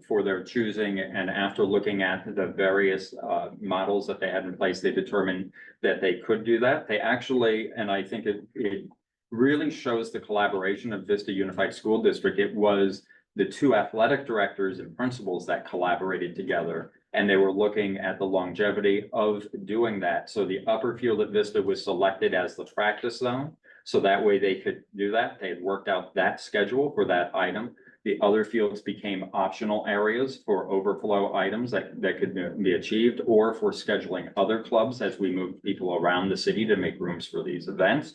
for their choosing, and after looking at the various models that they had in place, they determined that they could do that. They actually, and I think it really shows the collaboration of Vista Unified School District. It was the two athletic directors and principals that collaborated together, and they were looking at the longevity of doing that. So the upper field at Vista was selected as the practice zone. So that way they could do that. They had worked out that schedule for that item. The other fields became optional areas for overflow items that could be achieved, or for scheduling other clubs as we move people around the city to make rooms for these events.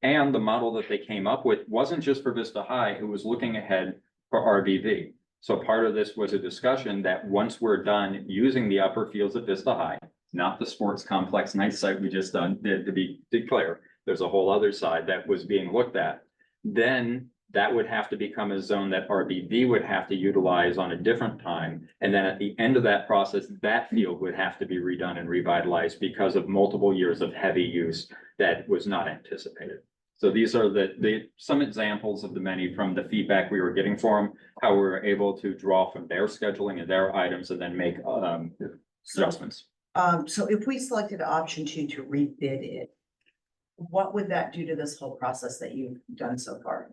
And the model that they came up with wasn't just for Vista High, it was looking ahead for RBV. So part of this was a discussion that once we're done using the upper fields at Vista High, not the sports complex night site we just did, to be clear, there's a whole other side that was being looked at. Then that would have to become a zone that RBV would have to utilize on a different time. And then at the end of that process, that field would have to be redone and revitalized because of multiple years of heavy use that was not anticipated. So these are some examples of the many from the feedback we were getting from them, how we were able to draw from their scheduling and their items and then make adjustments. So if we selected option 2 to rebid it, what would that do to this whole process that you've done so far?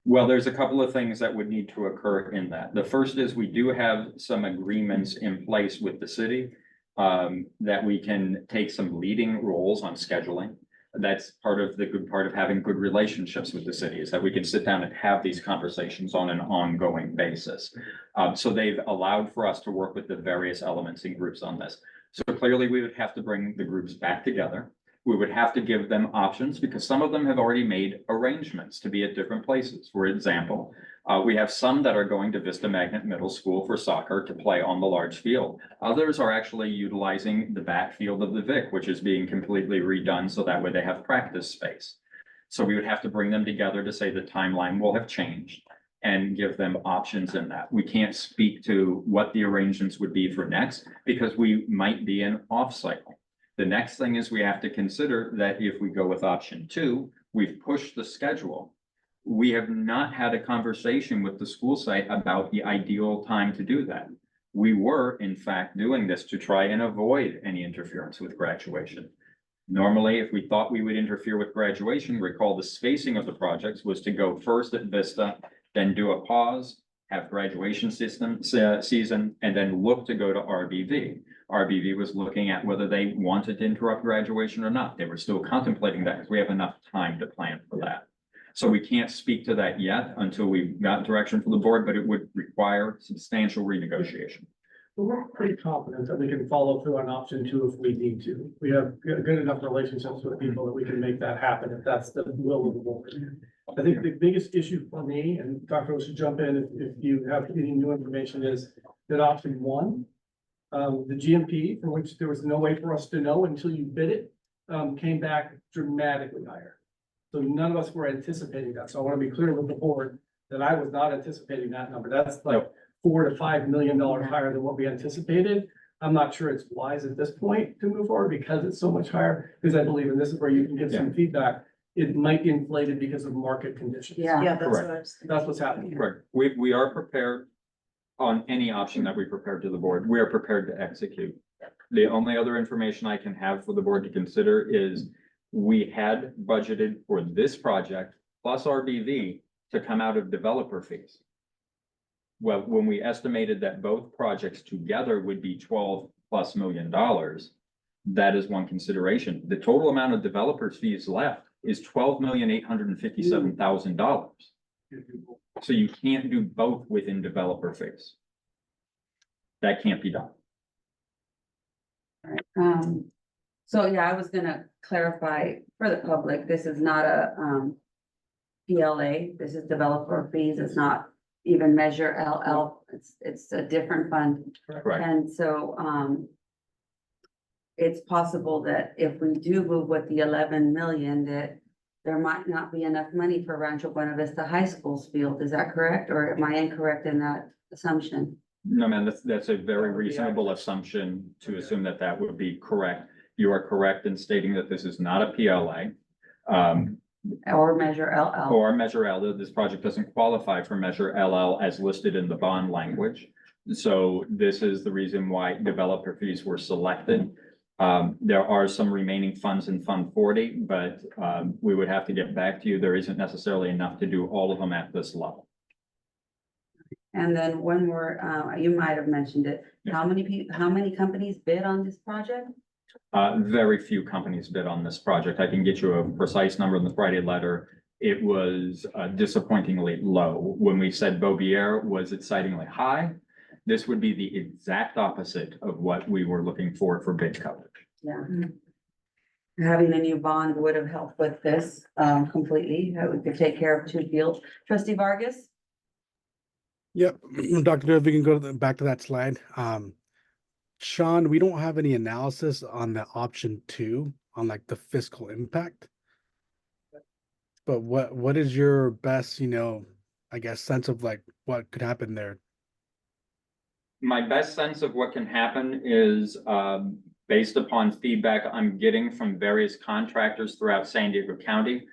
Well, there's a couple of things that would need to occur in that. The first is we do have some agreements in place with the city that we can take some leading roles on scheduling. That's part of the good part of having good relationships with the city, is that we can sit down and have these conversations on an ongoing basis. So they've allowed for us to work with the various elements and groups on this. So clearly we would have to bring the groups back together. We would have to give them options because some of them have already made arrangements to be at different places. For example, we have some that are going to Vista Magnet Middle School for soccer to play on the large field. Others are actually utilizing the backfield of the Vic, which is being completely redone so that way they have practice space. So we would have to bring them together to say the timeline will have changed and give them options in that. We can't speak to what the arrangements would be for next because we might be in off cycle. The next thing is we have to consider that if we go with option 2, we've pushed the schedule. We have not had a conversation with the school site about the ideal time to do that. We were, in fact, doing this to try and avoid any interference with graduation. Normally, if we thought we would interfere with graduation, recall the spacing of the projects was to go first at Vista, then do a pause, have graduation season, and then look to go to RBV. RBV was looking at whether they wanted to interrupt graduation or not. They were still contemplating that because we have enough time to plan for that. So we can't speak to that yet until we've got direction from the board, but it would require substantial renegotiation. But we're pretty confident that we can follow through on option 2 if we need to. We have good enough relationships with people that we can make that happen if that's the will of the board. I think the biggest issue for me, and Dr. O should jump in if you have any new information, is that option 1, the GMP, for which there was no way for us to know until you bid it, came back dramatically higher. So none of us were anticipating that. So I want to be clear with the board that I was not anticipating that number. That's like $4 to $5 million higher than what we anticipated. I'm not sure it's wise at this point to move forward because it's so much higher, because I believe, and this is where you can get some feedback, it might be inflated because of market conditions. Yeah. Yeah, that's what Correct. I was thinking. That's what's happening. Correct. We are prepared on any option that we prepared to the board. We are prepared to execute. The only other information I can have for the board to consider is we had budgeted for this project plus RBV to come out of developer fees. Well, when we estimated that both projects together would be $12+ million, that is one consideration. The total amount of developers fees left is $12,857,000. So you can't do both within developer fees. That can't be done. So yeah, I was gonna clarify for the public, this is not a, PLA, this is developer fees, it's not even Measure LL, it's a different fund. Correct. And so, it's possible that if we do move with the 11 million, that there might not be enough money for Rancho Buena Vista High School's field. Is that correct? Or am I incorrect in that assumption? No, man, that's a very reasonable assumption to assume that that would be correct. You are correct in stating that this is not a PLA. Or Measure LL? Or Measure L. This project doesn't qualify for Measure LL as listed in the bond language. So this is the reason why developer fees were selected. There are some remaining funds in Fund 40, but we would have to get back to you. There isn't necessarily enough to do all of them at this level. And then one more, you might have mentioned it. How many companies bid on this project? Very few companies bid on this project. I can get you a precise number in the Friday letter. It was disappointingly low. When we said Beaubier was excitingly high, this would be the exact opposite of what we were looking for bid coverage. Yeah. Having a new bond would have helped with this, completely. We could take care of 2 fields. Trustee Vargas? Yep, Dr. Dale, if we can go back to that slide. Sean, we don't have any analysis on the option 2 on like the fiscal impact. But what is your best, I guess, sense of like what could happen there? My best sense of what can happen is based upon feedback I'm getting from various contractors throughout San Diego County,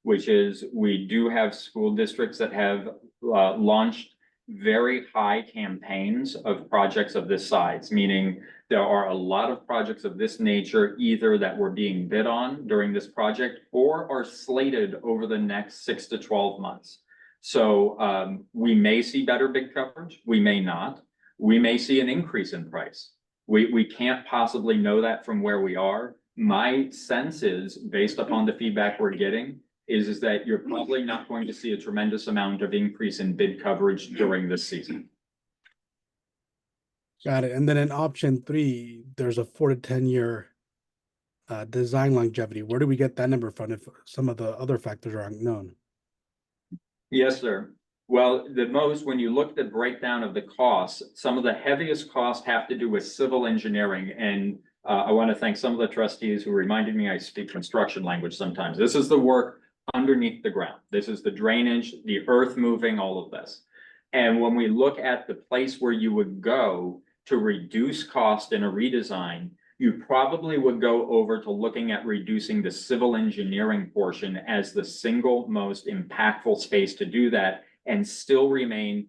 which is we do have school districts that have launched very high campaigns of projects of this size, meaning there are a lot of projects of this nature either that were being bid on during this project or are slated over the next 6 to 12 months. So we may see better bid coverage, we may not. We may see an increase in price. We can't possibly know that from where we are. My sense is, based upon the feedback we're getting, is that you're probably not going to see a tremendous amount of increase in bid coverage during this season. Got it. And then in option 3, there's a 4 to 10 year design longevity. Where do we get that number from if some of the other factors are unknown? Yes, sir. Well, when you look at the breakdown of the costs, some of the heaviest costs have to do with civil engineering. And I want to thank some of the trustees who reminded me I speak construction language sometimes. This is the work underneath the ground. This is the drainage, the earth moving, all of this. And when we look at the place where you would go to reduce cost in a redesign, you probably would go over to looking at reducing the civil engineering portion as the single most impactful space to do that and still remain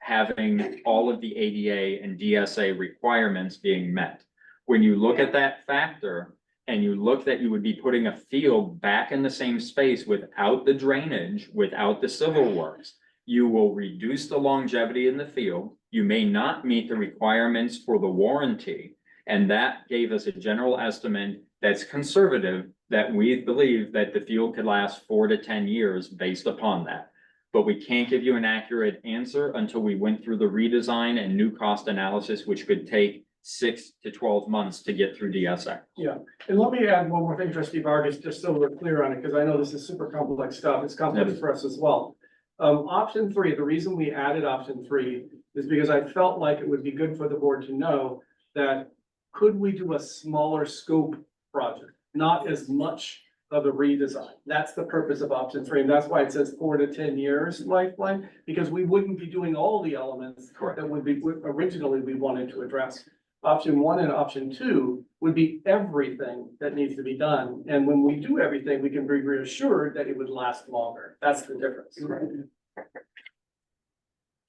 having all of the ADA and DSA requirements being met. When you look at that factor and you look that you would be putting a field back in the same space without the drainage, without the civil works, you will reduce the longevity in the field. You may not meet the requirements for the warranty. And that gave us a general estimate that's conservative, that we believe that the field could last 4 to 10 years based upon that. But we can't give you an accurate answer until we went through the redesign and new cost analysis, which could take 6 to 12 months to get through DSA. Yeah, and let me add one more thing, Trustee Vargas, just so we're clear on it, because I know this is super complex stuff. It's complex for us as well. Option 3, the reason we added option 3 is because I felt like it would be good for the board to know that could we do a smaller scope project, not as much of a redesign. That's the purpose of option 3. And that's why it says 4 to 10 years lifeline, because we wouldn't be doing all the elements that would be originally we wanted to address. Option 1 and option 2 would be everything that needs to be done. And when we do everything, we can be reassured that it would last longer. That's the difference.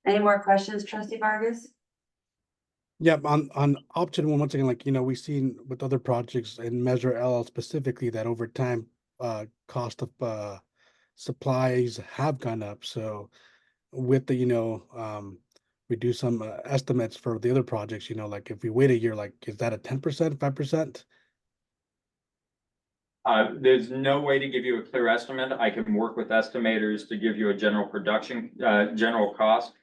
Any more questions, Trustee Vargas? Yeah, on option 1, once again, like, we've seen with other projects and Measure L specifically that over time, cost of supplies have gone up. So with the, we do some estimates for the other projects, like if we wait a year, like, is that a 10%, 5%? There's no way to give you a clear estimate. I can work with estimators to give you a general general cost.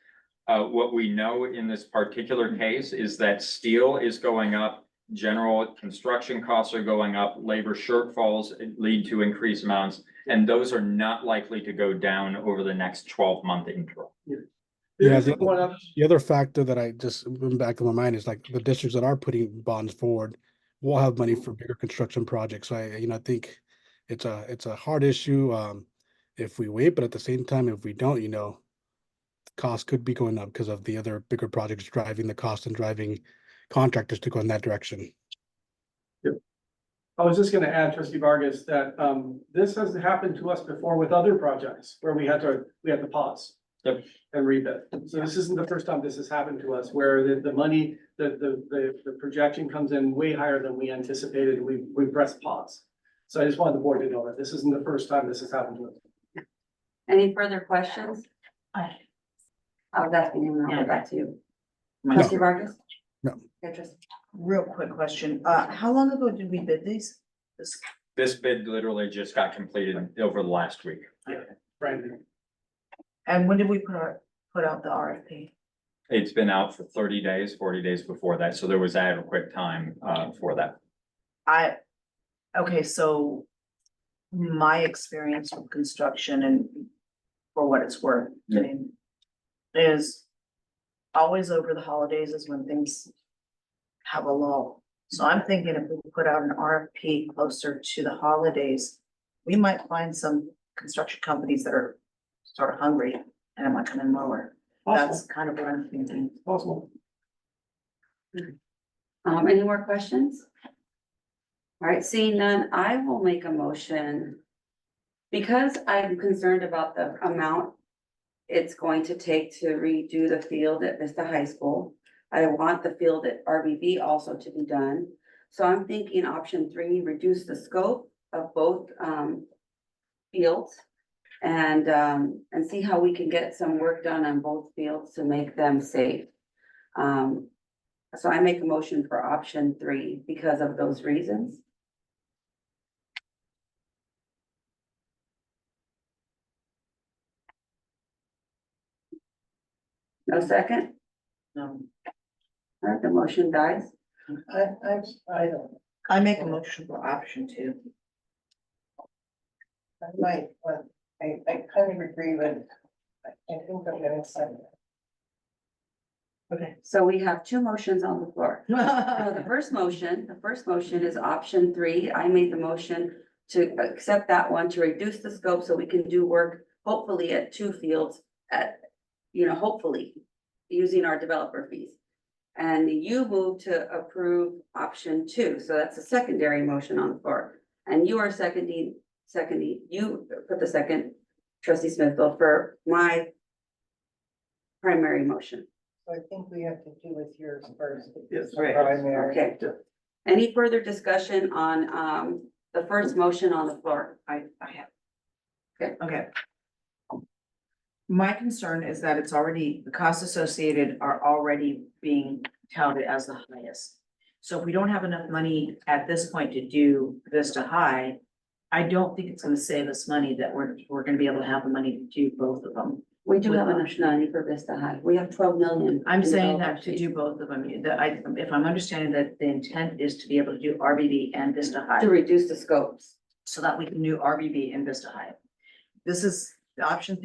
What we know in this particular case is that steel is going up, general construction costs are going up, labor shortfalls lead to increased amounts, and those are not likely to go down over the next 12-month interval. Yeah, the other factor that I just went back to my mind is like the districts that are putting bonds forward will have money for bigger construction projects. So I think it's a hard issue if we wait, but at the same time, if we don't, cost could be going up because of the other bigger projects driving the cost and driving contractors to go in that direction. Yep. I was just going to add, Trustee Vargas, that this has happened to us before with other projects where we had to pause. Yep. And rebid. So this isn't the first time this has happened to us, where the money, the projection comes in way higher than we anticipated, we pressed pause. So I just wanted the board to know that this isn't the first time this has happened to us. Any further questions? I- I was asking him, and I'll get back to you. No. Trustee Vargas? No. Okay, trustee. Real quick question, how long ago did we bid these? This, This bid literally just got completed over the last week. Brandon. and when did we put out the RFP? It's been out for 30 days, 40 days before that, so there was adequate time for that. Okay, so my experience with construction and for what it's worth, I mean, is always over the holidays is when things have a lull. So I'm thinking if we put out an RFP closer to the holidays, we might find some construction companies that are sort of hungry and it might come in lower. That's Possible, kind of what I'm thinking. possible. Any more questions? All right, seeing none, I will make a motion. Because I'm concerned about the amount it's going to take to redo the field at Vista High School. I want the field at RBB also to be done. So I'm thinking option 3, reduce the scope of both fields. And see how we can get some work done on both fields to make them safe. So I make a motion for option 3 because of those reasons. No second? No, All right, the motion dies. I don't, I make a motion for option 2. I might, but I kind of agree with, I think I'm gonna sign it. Okay. So we have 2 motions on the floor. The first motion is option 3. I made the motion to accept that one, to reduce the scope so we can do work hopefully at 2 fields at, hopefully, using our developer fees. And you move to approve option 2, so that's a secondary motion on the floor. And you are seconding, you put the second, trustee Smithville, for my primary motion. So I think we have to do with yours first. Yes. Right. Primary. Okay. Any further discussion on the first motion on the floor? I have. Okay. Okay. My concern is that it's already, the costs associated are already being touted as the highest. So if we don't have enough money at this point to do Vista High, I don't think it's gonna save us money that we're gonna be able to have the money to do both of them. We do have enough money for Vista High. We have 12 million. I'm in saying developer that to fees. do both of them, if I'm understanding that the intent is to be able to do RBB and Vista To High, reduce the scopes. so that we can do RBB and Vista High. This is the option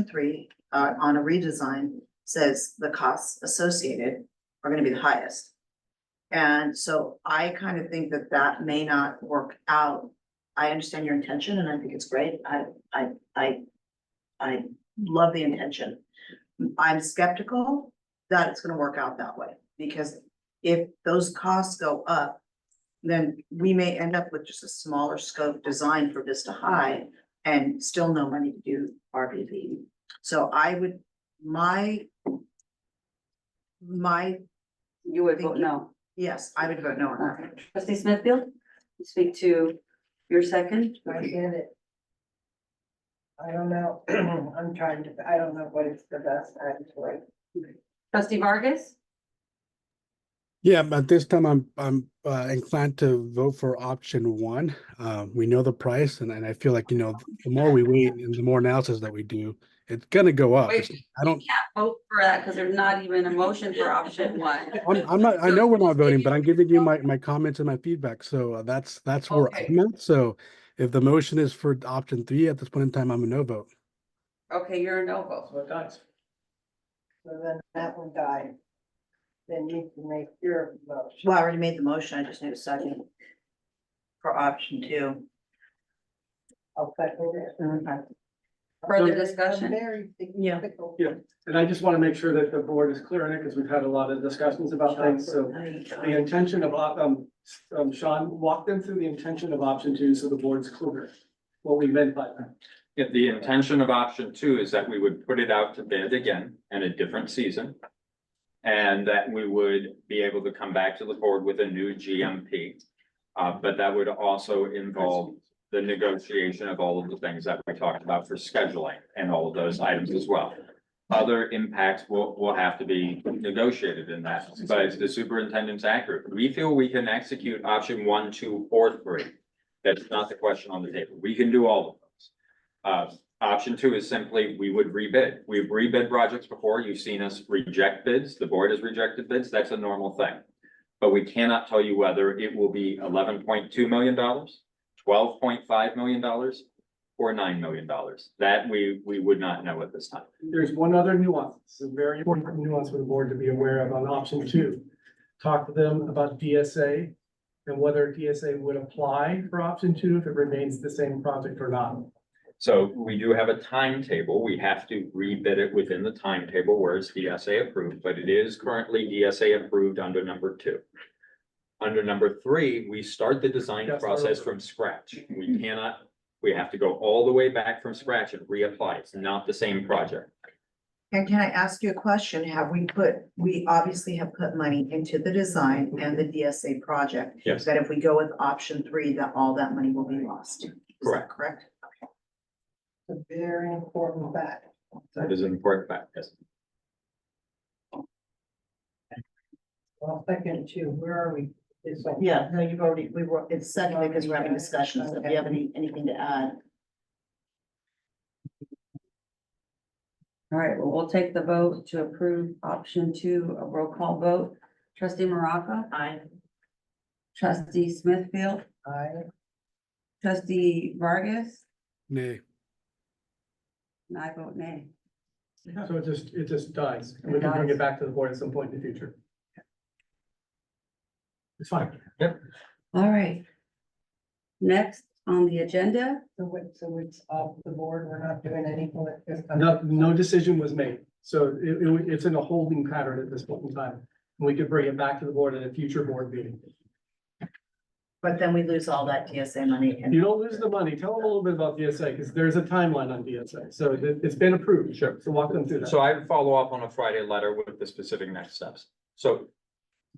3, on a redesign says the costs associated are gonna be the highest. And so I kind of think that that may not work out. I understand your intention and I think it's great. I love the intention. I'm skeptical that it's gonna work out that way, because if those costs go up, then we may end up with just a smaller scope design for Vista High and still no money to do RBV. So I would, my, You would vote no. yes, I would vote no on that. Okay. Trustee Smithfield, you speak to your second. I get it. I don't know, I don't know what is the best time for it. Trustee Vargas? Yeah, but this time I'm inclined to vote for option 1. We know the price and I feel like, the more we wait and the more analysis that we do, it's gonna go up. Wait, I don't, Can't vote for that because there's not even a motion for option 1. I'm not, I know we're not voting, but I'm giving you my comments and my feedback. So that's where Okay. I'm at. So if the motion is for option 3 at this point in time, I'm a no vote. Okay, you're a no vote. So it dies. So then that one died. Then you can make your motion. Well, I already made the motion, I just need a second for option 2. I'll second it. Further I'm discussion? very Yeah. difficult. Yeah. And I just want to make sure that the board is clear on it, because we've had a lot of discussions about things, so the intention of, Sean, walk them through the intention of option 2, so the board's clear what we meant by that. If the intention of option two is that we would put it out to bid again in a different season. And that we would be able to come back to the board with a new GMP. But that would also involve the negotiation of all of the things that we talked about for scheduling and all of those items as well. Other impacts will have to be negotiated in that, but the superintendent's accurate. We feel we can execute option 1, 2, or 3. That's not the question on the table. We can do all of those. Option 2 is simply, we would rebid. We've rebid projects before. You've seen us reject bids. The board has rejected bids. That's a normal thing. But we cannot tell you whether it will be $11.2 million, $12.5 million, or $9 million. That we would not know at this time. There's one other nuance. It's a very important nuance for the board to be aware of on option 2. Talk to them about DSA and whether DSA would apply for option 2 if it remains the same project or not. So we do have a timetable. We have to rebid it within the timetable where it's DSA approved, but it is currently DSA approved under number 2. Under number 3, we start the design Yes, process from scratch. We have to go all the way back from scratch and reapply. It's not the same project. And can I ask you a question? We obviously have put money into the design and the DSA project. Yes. That if we go with option 3, that all that money will be lost. Is that Correct. correct? A very important fact. That is an important fact, yes. Well, second too, where are we? It's like- Yeah, no, it's seconded because we're having discussions. If you have anything to add. All right, well, we'll take the vote to approve option 2, a roll call vote. Trustee Maravka? Aye. Trustee Smithfield? Trustee Vargas? Nay. And I vote nay. So it just dies, and we can bring it back to the board at some point in the future. It's fine. All right. Next on the agenda, So it's off the board, we're not doing anything with this. No decision was made, so it's in a holding pattern at this point in time. We could bring it back to the board at a future board meeting. But then we lose all that DSA money. You don't lose the money. Tell them a little bit about DSA, because there's a timeline on DSA, so it's been approved. Sure. So walk them through that. So I would follow up on a Friday letter with the specific next steps. So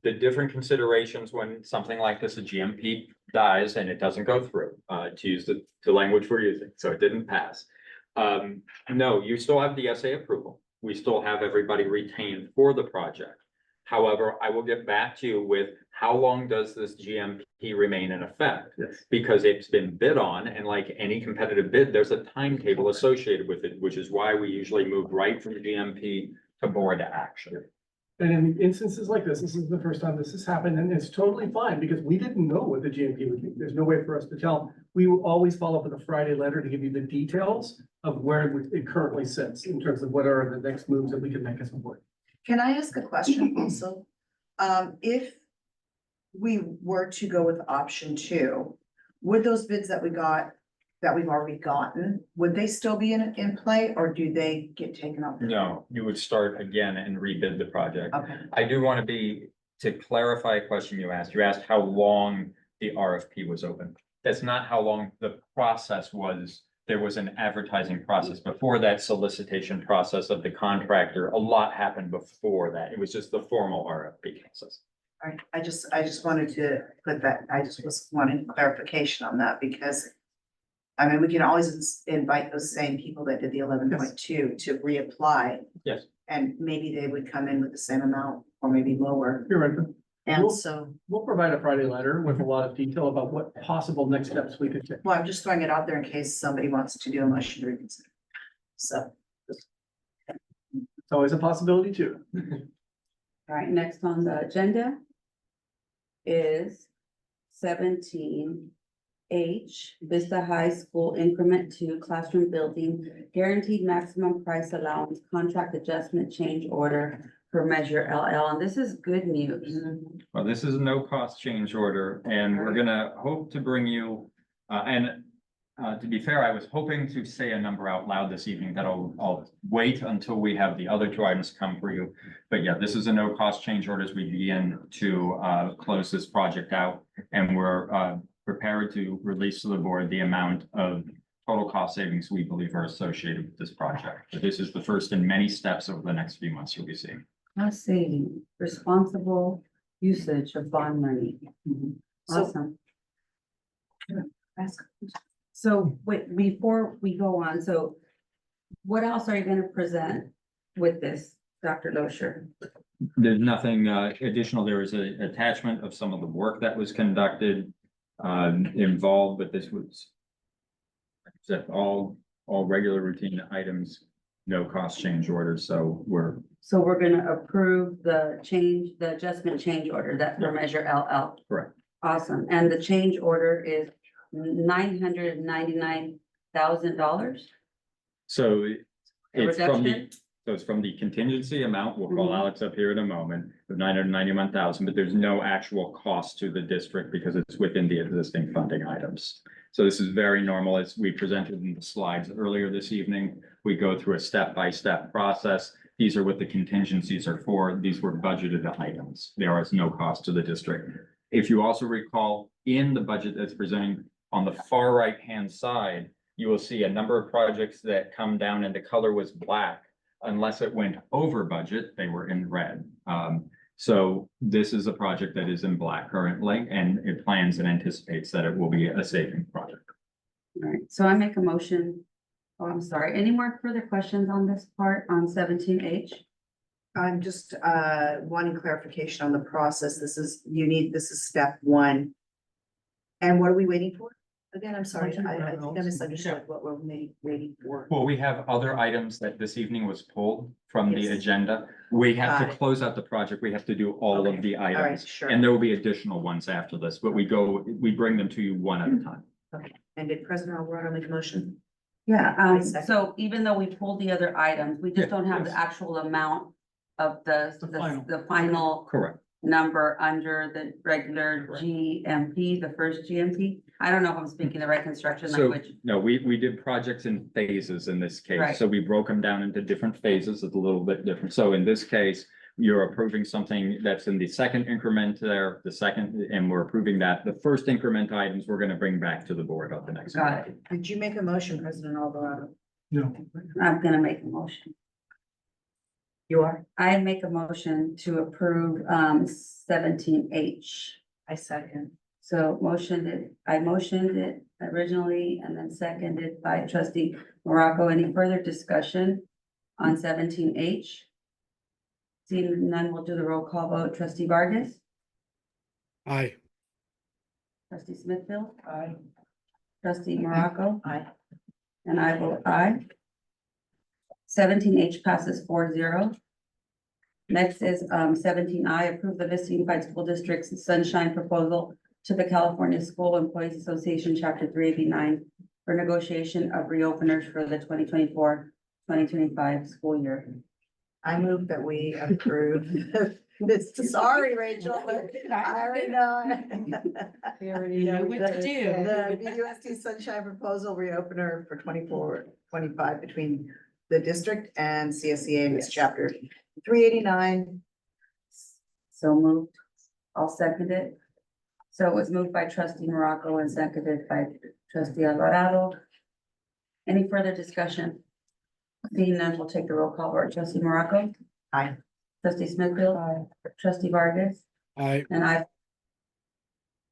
the different considerations when something like this, a GMP dies and it doesn't go through, to use the language we're using, so it didn't pass. No, you still have DSA approval. We still have everybody retained for the project. However, I will get back to you with how long does this GMP remain in effect? Yes. Because it's been bid on, and like any competitive bid, there's a timetable associated with it, which is why we usually move right from GMP to board action. And in instances like this is the first time this has happened, and it's totally fine, because we didn't know what the GMP would be. There's no way for us to tell. We will always follow up with a Friday letter to give you the details of where it currently sits in terms of what are the next moves that we can make as a board. Can I ask a question also? If we were to go with option 2, would those bids that we got, that we've already gotten, would they still be in play, or do they get taken off? No, you would start again and rebid the project. Okay, I do want to clarify a question you asked. You asked how long the RFP was open. That's not how long the process was. There was an advertising process before that, solicitation process of the contractor. A lot happened before that. It was just the formal RFP process. all right, I just wanted to put that, I just was wanting clarification on that, because I mean, we can always invite those same people that did the 11.2 to reapply. Yes. And maybe they would come in with the same amount or maybe lower. You're right. And Cool. so, We'll provide a Friday letter with a lot of detail about what possible next steps we could take. well, I'm just throwing it out there in case somebody wants to do a motion to reconsider. So, It's always a possibility too. all right, next on the agenda is 17H, Vista High School Increment 2 Classroom Building, Guaranteed Maximum Price Allowance, Contract Adjustment Change Order for Measure LL, and this is good news. Well, this is a no cost change order, and we're gonna hope to bring you, to be fair, I was hoping to say a number out loud this evening that I'll wait until we have the other 2 items come for you. But yeah, this is a no cost change order as we begin to close this project out, and we're prepared to release to the board the amount of total cost savings we believe are associated with this project. But this is the first in many steps over the next few months you'll be seeing. Cost saving, responsible usage of bond money. So- Awesome. So wait, before we go on, so what else are you gonna present with this, Dr. Loescher? There's nothing additional. There is an attachment of some of the work that was conducted involved, but this was all regular routine items, no cost change orders, so So we're gonna approve the adjustment change order that for Measure LL. correct. Awesome, and the change order is $999,000? So A it's from the, reduction? so it's from the contingency amount, we'll call Mhm. Alex up here in a moment, of 991,000, but there's no actual cost to the district because it's within the existing funding items. So this is very normal, as we presented in the slides earlier this evening. We go through a step-by-step process. These are what the contingencies are for. These were budgeted items. There is no cost to the district. If you also recall, in the budget that's presenting on the far right-hand side, you will see a number of projects that come down and the color was black. Unless it went over budget, they were in red. So this is a project that is in black currently, and it plans and anticipates that it will be a saving project. All right, so I make a motion. Oh, I'm sorry. Any more further questions on this part on 17H? I'm just wanting clarification on the process. This is step one. And what are we waiting for? Again, I'm sorry, I think I misunderstood what we're waiting for. Well, we have other items that this evening was pulled from the Yes. agenda. We have Got to it. close out the project. We have to do all Okay. of the All right, items. sure. And there will be additional ones after this, but we bring them to you one at a time. Okay, and did President Alvarado make a motion? Yeah, I second. so even though we pulled the other items, we just Yeah, don't have the yes. actual amount of the final. final Correct. number under the regular GMP, the first GMP. I don't know if I'm speaking the right construction So, language. no, we did projects in phases in this Right. case, so we broke them down into different phases. It's a little bit different. So in this case, you're approving something that's in the second increment there, and we're approving that. The first increment items, we're gonna bring back to the board at the next. Got meeting. Did you make a motion, President Alvarado? No. I'm gonna make a motion. You are? I make a motion to approve 17H. I second. So I motioned it originally and then seconded by trustee Morocco. Any further discussion on 17H? Seeing none, we'll do the roll call vote. Trustee Vargas, Aye. trustee Smithfield, Aye. trustee Morocco, Aye. and I vote aye. 17H passes 4-0. Next is 17I, approve the Vista Unified School District's Sunshine Proposal to the California School Employees Association, Chapter 389, for negotiation of reopeners for the 2024-2025 school year. I move that we approve this. Sorry, Rachel. I already know. We already know what to do. The USD Sunshine Proposal reopener for 24-25 between the district and CSEA in this chapter 389. So moved. I'll second it. So it was moved by trustee Morocco and seconded by trustee Alvarado. Any further discussion? Seeing none, we'll take the roll call vote. Trustee Morocco? Aye. Trustee Smithfield? Trustee Vargas? Aye. And I.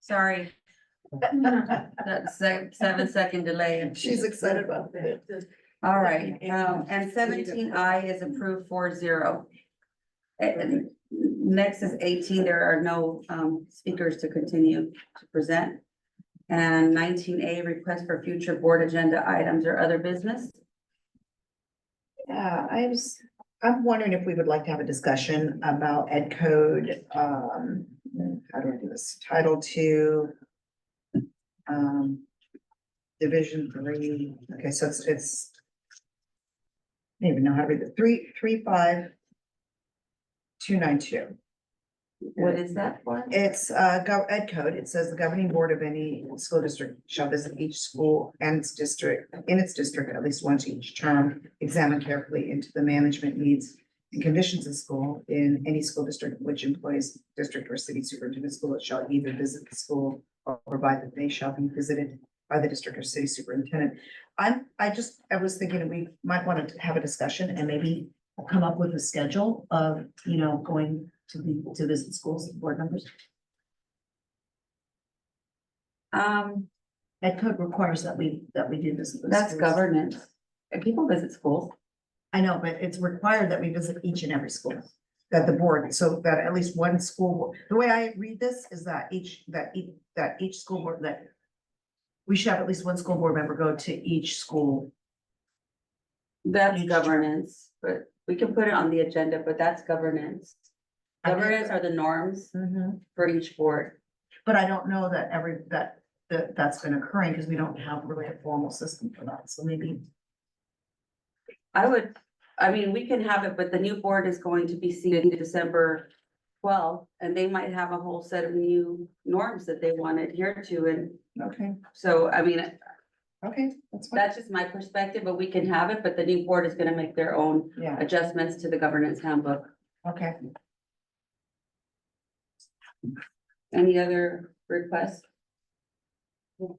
Sorry, that's 7-second delay. She's excited about that. All right, and 17I is approved 4-0. And next is 18. There are no speakers to continue to present. And 19A, request for future board agenda items or other business. Yeah, I'm wondering if we would like to have a discussion about Ed Code, how do I do this? Title II. Division 3, okay, so it's. I don't even know how to read it, 35292. What is that for? It's Ed Code. It says the governing board of any school district shall visit each school and its district, at least once each term, examine carefully into the management needs and conditions of school in any school district which employs district or city superintendent school. It shall either visit the school or provide that they shall be visited by the district or city superintendent. I was thinking we might want to have a discussion and maybe come up with a schedule of, going to visit schools, board members. Ed code requires that we do this. That's governance. And people visit schools. I know, but it's required that we visit each and every school, that the board, so that at least one school, the way I read this is that each school board, that we should have at least one school board member go to each school. That's Each governance, but we can put it on the agenda, but that's governance. I think- Governance are the norms for each board. But I don't know that that's been occurring because we don't have really a formal system for that, so maybe. We can have it, but the new board is going to be seated December 12th, and they might have a whole set of new norms that they want to adhere to, and Okay, so, okay, that's fine. that's just my perspective, but we can have it, but the new board is gonna make their own Yeah, adjustments to the governance handbook. okay. Any other requests? All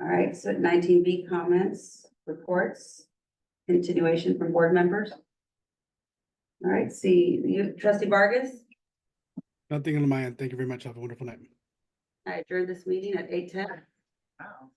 right, so 19B comments, reports, continuation from board members. All right, see, you, trustee Vargas, Nothing on my end. Thank you very much. Have a wonderful night. I adjourned this meeting at 8:10. Wow.